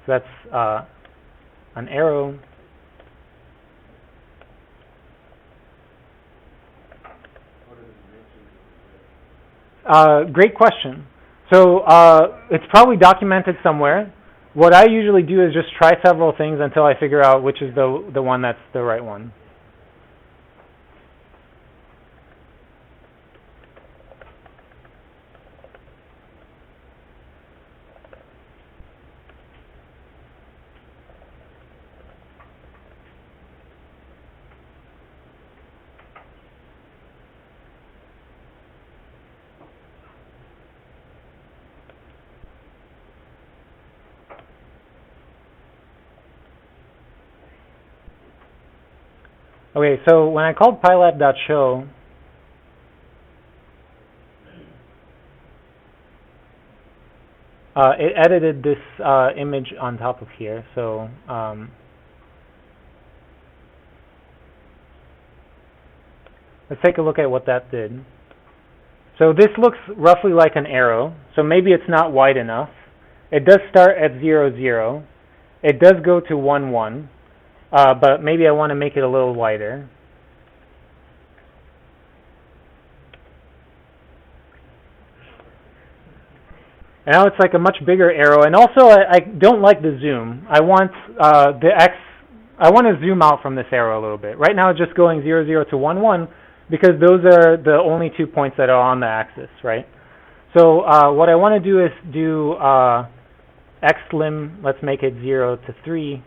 that's an arrow. Great question. So it's probably documented somewhere. What I usually do is just try several things until I figure out which is the one that's the right one. Okay, so when I called pylab.show, it edited this image on top of here. So let's take a look at what that did. So this looks roughly like an arrow. So maybe it's not wide enough. It does start at 0, 0. It does go to 1, 1. But maybe I want to make it a little wider. And now it's like a much bigger arrow. And also, I don't like the zoom. I want I want to zoom out from this arrow a little bit. Right now, it's just going 0, 0 to 1, 1 because those are the only 2 points that are on the axis, right? So what I want to do is do xlim. Let's make it 0 to 3.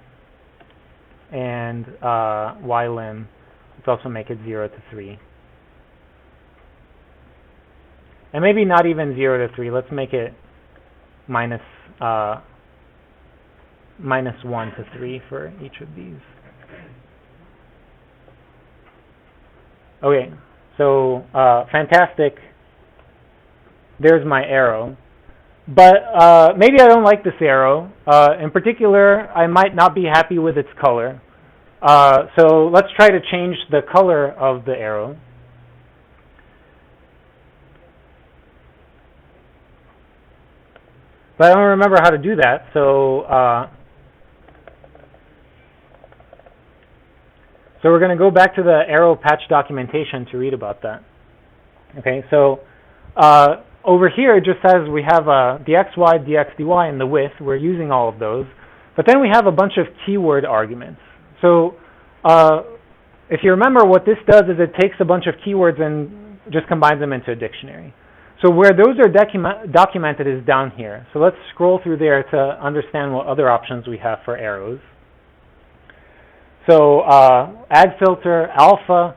And ylim, let's also make it 0 to 3. And maybe not even 0 to 3. Let's make it minus 1 to 3 for each of these. Okay, so fantastic. There's my arrow. But maybe I don't like this arrow. In particular, I might not be happy with its color. So let's try to change the color of the arrow. But I don't remember how to do that. So we're going to go back to the arrow patch documentation to read about that. Okay, so over here, it just says we have the xy, dx, dy, and the width. We're using all of those. But then we have a bunch of keyword arguments. So if you remember, what this does is it takes a bunch of keywords and just combines them into a dictionary. So where those are documented is down here. So let's scroll through there to understand what other options we have for arrows. So add filter, alpha.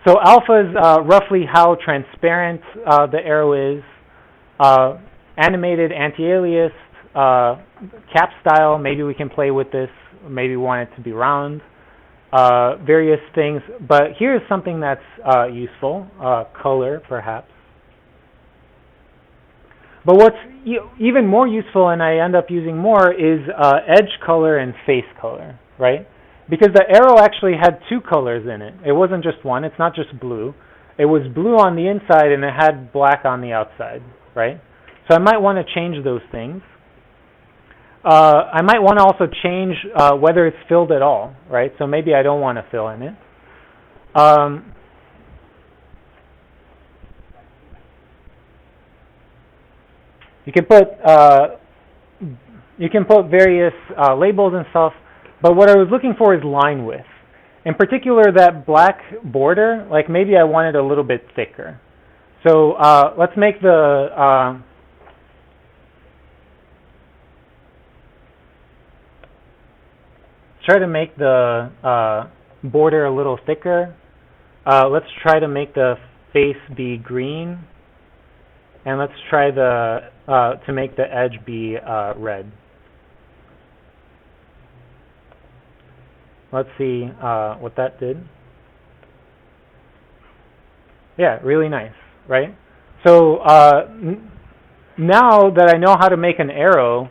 So alpha is roughly how transparent the arrow is. Animated, anti-aliased, cap style, maybe we can play with this, maybe we want it to be round, various things. But here's something that's useful, color perhaps. But what's even more useful, and I end up using more, is edge color and face color, right? Because the arrow actually had 2 colors in it. It wasn't just one. It's not just blue. it was blue on the inside and it had black on the outside, right? So I might want to change those things. I might want to also change whether it's filled at all, right? So maybe I don't want to fill in it. You can put various labels and stuff, but what I was looking for is line width. In particular, that black border, like maybe I want it a little bit thicker. So let's make the try to make the border a little thicker. Let's try to make the face be green, and let's try to make the edge be red. Let's see what that did. Yeah, really nice, right? So now that I know how to make an arrow,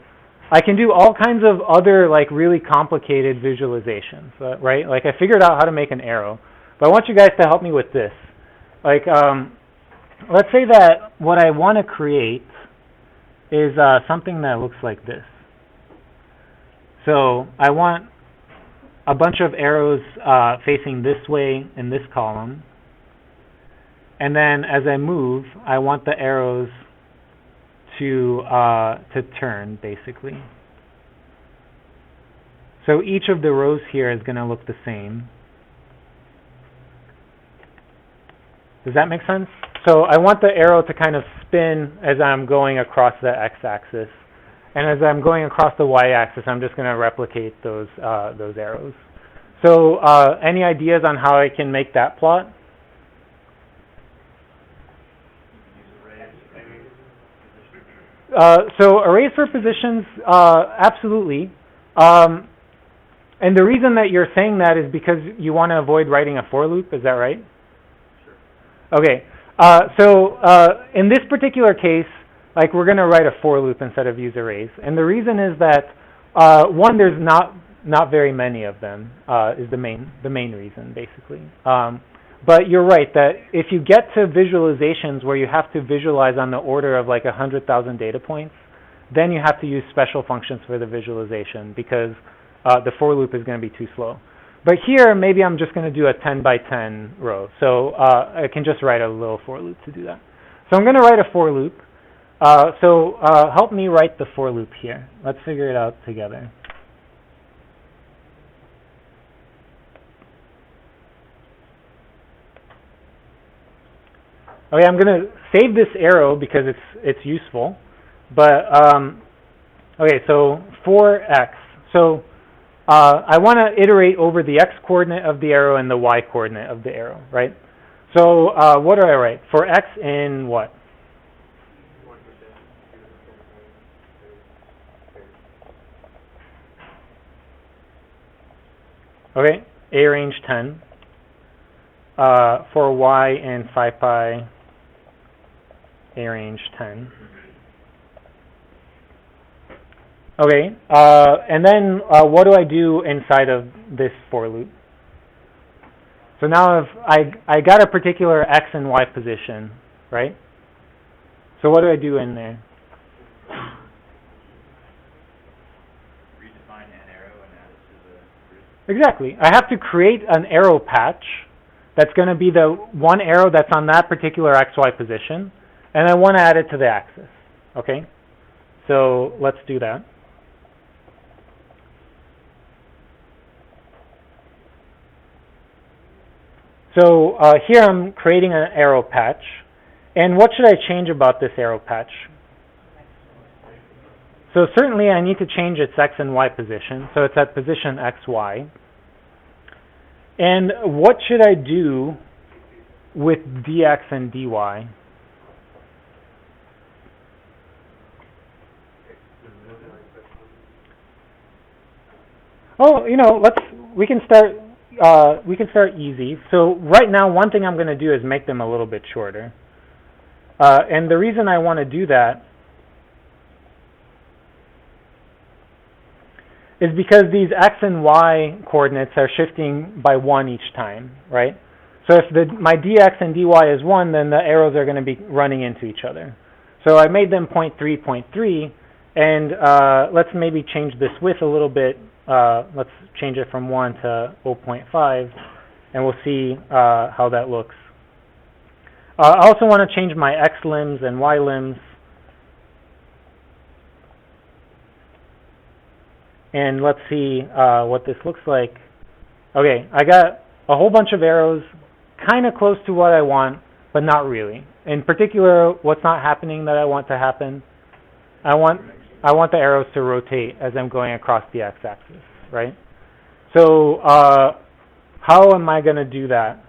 I can do all kinds of other like really complicated visualizations, right? Like I figured out how to make an arrow, but I want you guys to help me with this. Like let's say that what I want to create is something that looks like this. So I want a bunch of arrows facing this way in this column. And then as I move, I want the arrows to turn, basically. So each of the rows here is going to look the same. Does that make sense? So I want the arrow to kind of spin as I'm going across the x-axis. And as I'm going across the y-axis, I'm just going to replicate those arrows. So any ideas on how I can make that plot? So arrays for positions, absolutely. And the reason that you're saying that is because you want to avoid writing a for loop, is that right? Sure. Okay. So in this particular case, like we're going to write a for loop instead of use arrays. And the reason is that, one, there's not very many of them, is the main reason, basically. But you're right that if you get to visualizations where you have to visualize on the order of like 100,000 data points, then you have to use special functions for the visualization because the for loop is going to be too slow. But here, maybe I'm just going to do a 10 by 10 row. So I can just write a little for loop to do that. So I'm going to write a for loop. So help me write the for loop here. Let's figure it out together. Okay, I'm going to save this arrow because it's useful. But okay, so for x. So I want to iterate over the x-coordinate of the arrow and the y-coordinate of the arrow, right? So what do I write? For x in what? Okay, a range 10. For y in 5 pi, a range 10. Okay, and then what do I do inside of this for loop? So now I got a particular x and y position, right? So what do I do in there? Redefine an arrow and add it to the grid. Exactly. I have to create an arrow patch that's going to be the one arrow that's on that particular xy position, and I want to add it to the axis. Okay? So let's do that. So here I'm creating an arrow patch. And what should I change about this arrow patch? So certainly I need to change its x and y position. So it's at position xy. And what should I do with dx and dy? Oh, we can start easy. So right now, one thing I'm going to do is make them a little bit shorter. And the reason I want to do that is because these x and y coordinates are shifting by 1 each time, right? So if my dx and dy is 1, then the arrows are going to be running into each other. So I made them 0.3, 0.3, and let's maybe change this width a little bit. Let's change it from 1 to 0.5, and we'll see how that looks. I also want to change my x limbs and y limbs. And let's see what this looks like. Okay, I got a whole bunch of arrows kind of close to what I want, but not really. In particular, what's not happening that I want to happen, I want the arrows to rotate as I'm going across the x-axis, right? So how am I going to do that?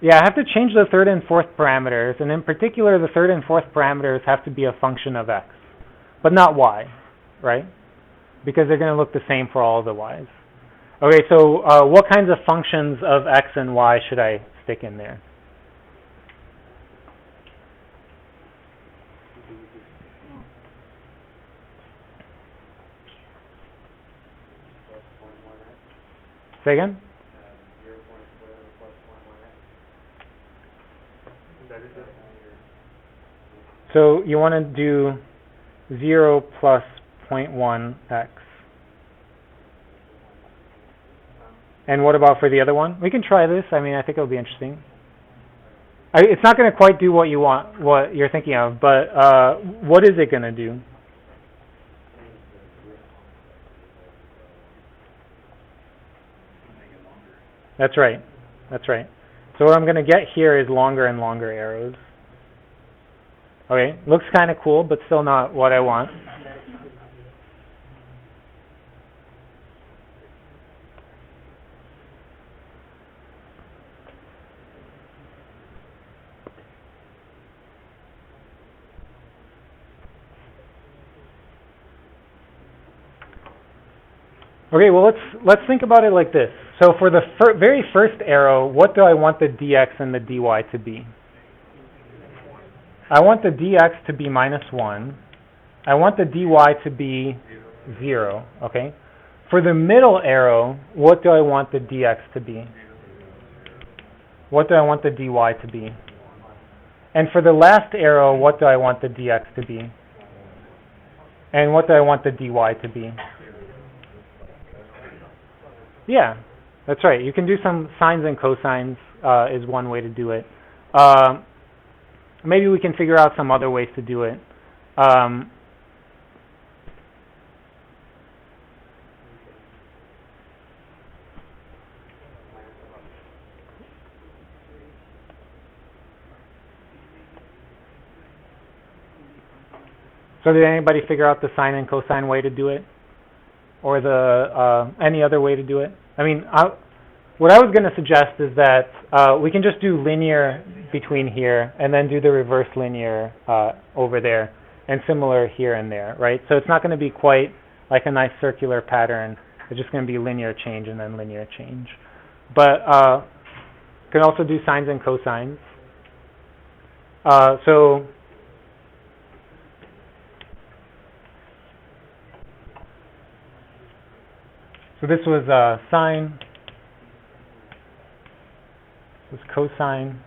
Yeah, I have to change the third and fourth parameters, and in particular, the third and fourth parameters have to be a function of x, but not y, right? Because they're going to look the same for all the y's. Okay, so what kinds of functions of x and y should I stick in there? Say again? So you want to do 0 plus 0.1x. And what about for the other one? We can try this. I mean, I think it'll be interesting. It's not going to quite do what you want, what you're thinking of, but what is it going to do? That's right. That's right. So what I'm going to get here is longer and longer arrows. Okay, looks kind of cool, but still not what I want. Okay, well let's think about it like this. So for the very first arrow, what do I want the dx and the dy to be? I want the dx to be -1. I want the dy to be 0, okay? For the middle arrow, what do I want the dx to be? What do I want the dy to be? And for the last arrow, what do I want the dx to be? And what do I want the dy to be? Yeah, that's right. You can do some sines and cosines is one way to do it. Maybe we can figure out some other ways to do it. So did anybody figure out the sine and cosine way to do it? Or the any other way to do it? I mean, what I was going to suggest is that we can just do linear between here and then do the reverse linear over there, and similar here and there, right? So it's not going to be quite like a nice circular pattern. It's just going to be linear change and then linear change. But you can also do sines and cosines. So this was sine, this was cosine.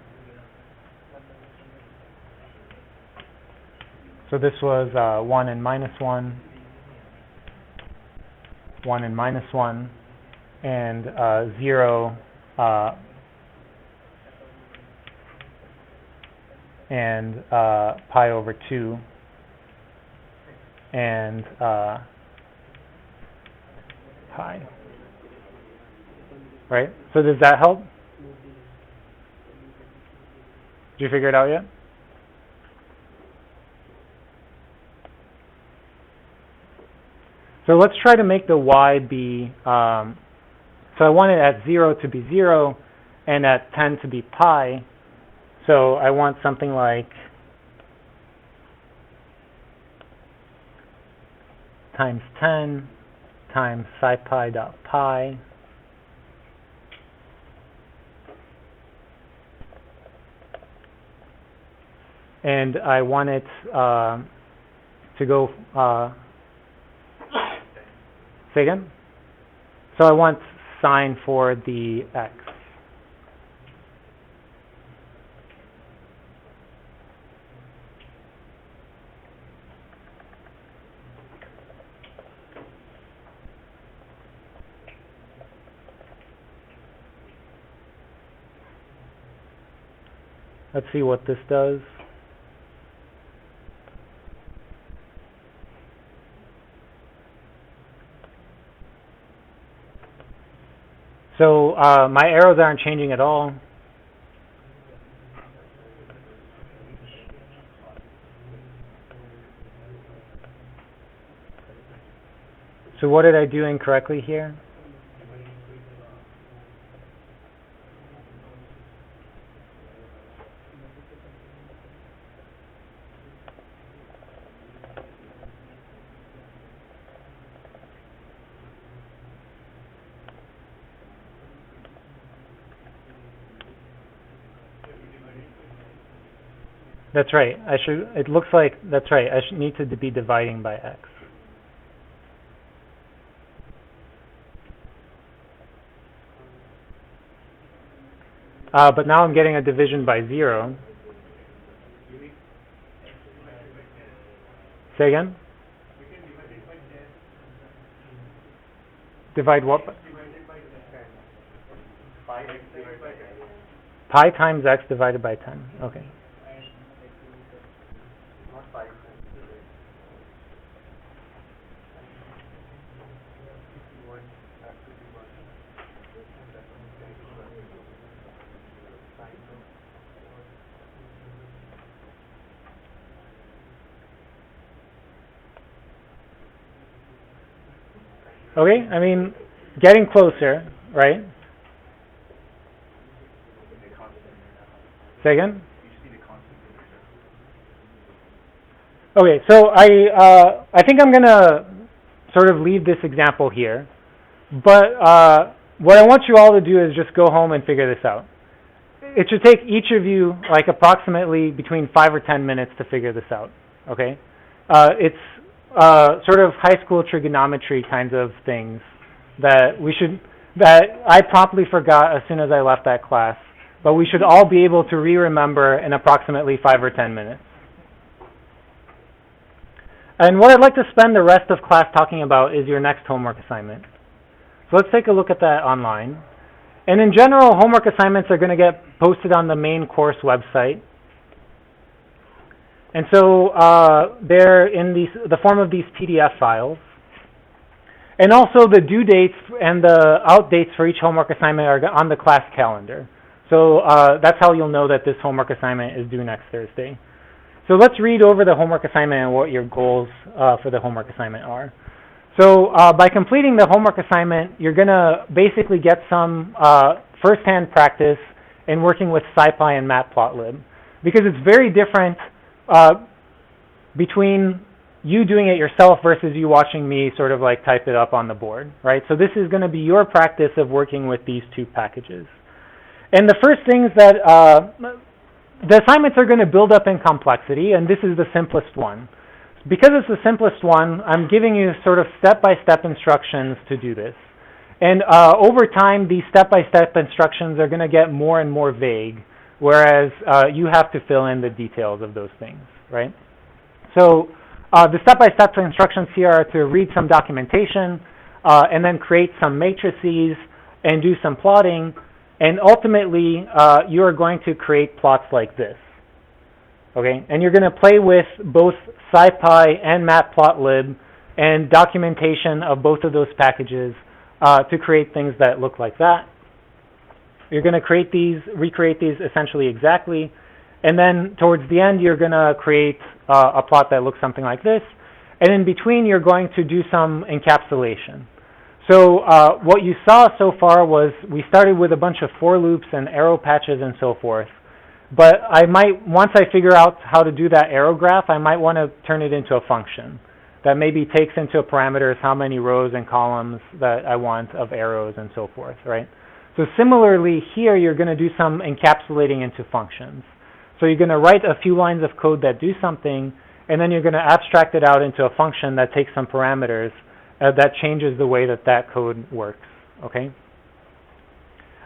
So this was 1 and -1, 1 and -1, and 0 and pi over 2, and pi. Right? So does that help? Did you figure it out yet? So let's try to make the y be, so I want it at 0 to be 0 and at 10 to be pi. So I want something like times 10 times psi pi dot pi and I want it to go, say again? So I want sine for the x. Let's see what this does. So my arrows aren't changing at all. So what did I do incorrectly here? That's right. It looks like, that's right. I need to be dividing by x. But now I'm getting a division by 0. Say again? Divide what? Pi times x divided by 10. Okay. Okay, I mean, getting closer, right? Say again? Okay, so I think I'm going to sort of leave this example here. But what I want you all to do is just go home and figure this out. It should take each of you like approximately between 5 or 10 minutes to figure this out, okay? It's sort of high school trigonometry kinds of things that I promptly forgot as soon as I left that class, but we should all be able to remember in approximately 5 or 10 minutes. And what I'd like to spend the rest of class talking about is your next homework assignment. So let's take a look at that online. And in general, homework assignments are going to get posted on the main course website. And so they're in the form of these PDF files. And also the due dates and the out dates for each homework assignment are on the class calendar. So that's how you'll know that this homework assignment is due next Thursday. So let's read over the homework assignment and what your goals for the homework assignment are. So by completing the homework assignment, you're going to basically get some first-hand practice in working with Scipy and Matplotlib, because it's very different between you doing it yourself versus you watching me sort of like type it up on the board, right? So this is going to be your practice of working with these two packages. And the first things that the assignments are going to build up in complexity, and this is the simplest one. Because it's the simplest one, I'm giving you sort of step-by-step instructions to do this. And over time, these step-by-step instructions are going to get more and more vague, whereas you have to fill in the details of those things, right? So the step-by-step instructions here are to read some documentation, and then create some matrices, and do some plotting, and ultimately you are going to create plots like this. Okay, and you're going to play with both Scipy and Matplotlib and documentation of both of those packages to create things that look like that. You're going to recreate these essentially exactly, and then towards the end you're going to create a plot that looks something like this, and in between you're going to do some encapsulation. So what you saw so far was we started with a bunch of for loops and arrow patches and so forth. But once I figure out how to do that arrow graph, I might want to turn it into a function that maybe takes into parameters how many rows and columns that I want of arrows and so forth, right? So similarly here, you're going to do some encapsulating into functions. So you're going to write a few lines of code that do something, and then you're going to abstract it out into a function that takes some parameters that changes the way that that code works, okay?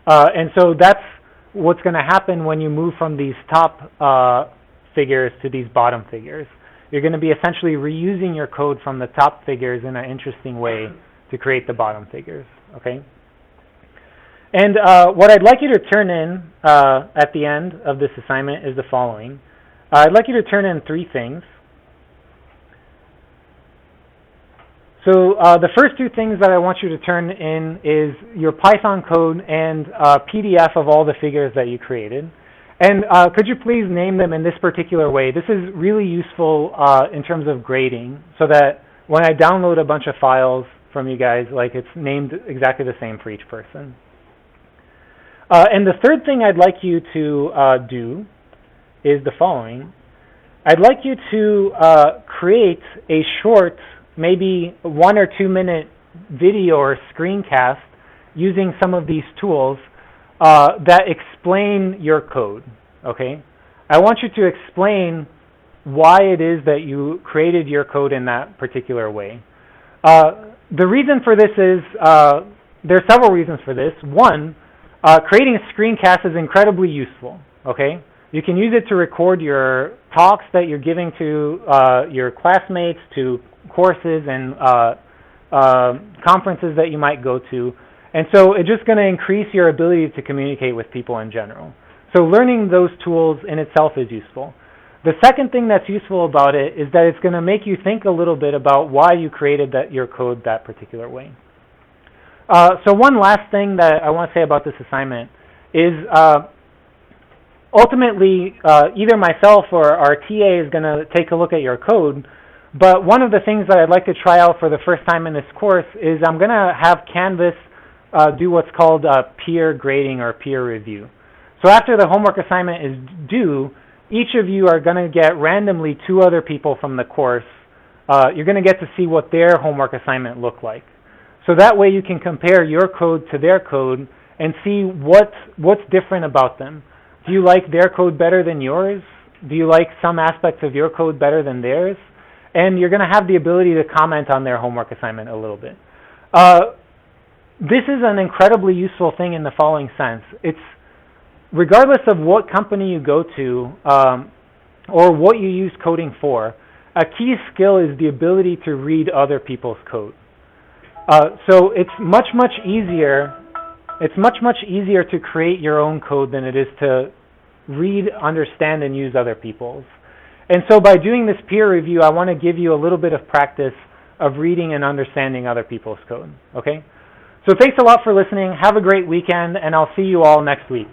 And so that's what's going to happen when you move from these top figures to these bottom figures. You're going to be essentially reusing your code from the top figures in an interesting way to create the bottom figures, okay? And what I'd like you to turn in at the end of this assignment is the following. I'd like you to turn in 3 things. So the first 2 things that I want you to turn in is your Python code and a PDF of all the figures that you created. And could you please name them in this particular way? This is really useful in terms of grading, so that when I download a bunch of files from you guys, like it's named exactly the same for each person. And the third thing I'd like you to do is the following. I'd like you to create a short, maybe 1 or 2 minute video or screencast using some of these tools that explain your code, okay? I want you to explain why it is that you created your code in that particular way. The reason for this is, there are several reasons for this. One, creating a screencast is incredibly useful, okay? You can use it to record your talks that you're giving to your classmates, to courses and conferences that you might go to. And so it's just going to increase your ability to communicate with people in general. So learning those tools in itself is useful. The second thing that's useful about it is that it's going to make you think a little bit about why you created your code that particular way. So one last thing that I want to say about this assignment is ultimately either myself or our TA is going to take a look at your code, but one of the things that I'd like to try out for the first time in this course is I'm going to have Canvas do what's called peer grading or peer review. So after the homework assignment is due, each of you are going to get randomly 2 other people from the course. You're going to get to see what their homework assignment looked like. So that way you can compare your code to their code and see what's different about them. Do you like their code better than yours? Do you like some aspects of your code better than theirs? And you're going to have the ability to comment on their homework assignment a little bit. This is an incredibly useful thing in the following sense. It's regardless of what company you go to or what you use coding for, a key skill is the ability to read other people's code. So it's much easier. It's much easier to create your own code than it is to read, understand, and use other people's. And so by doing this peer review, I want to give you a little bit of practice of reading and understanding other people's code. Okay? So thanks a lot for listening. Have a great weekend, and I'll see you all next week.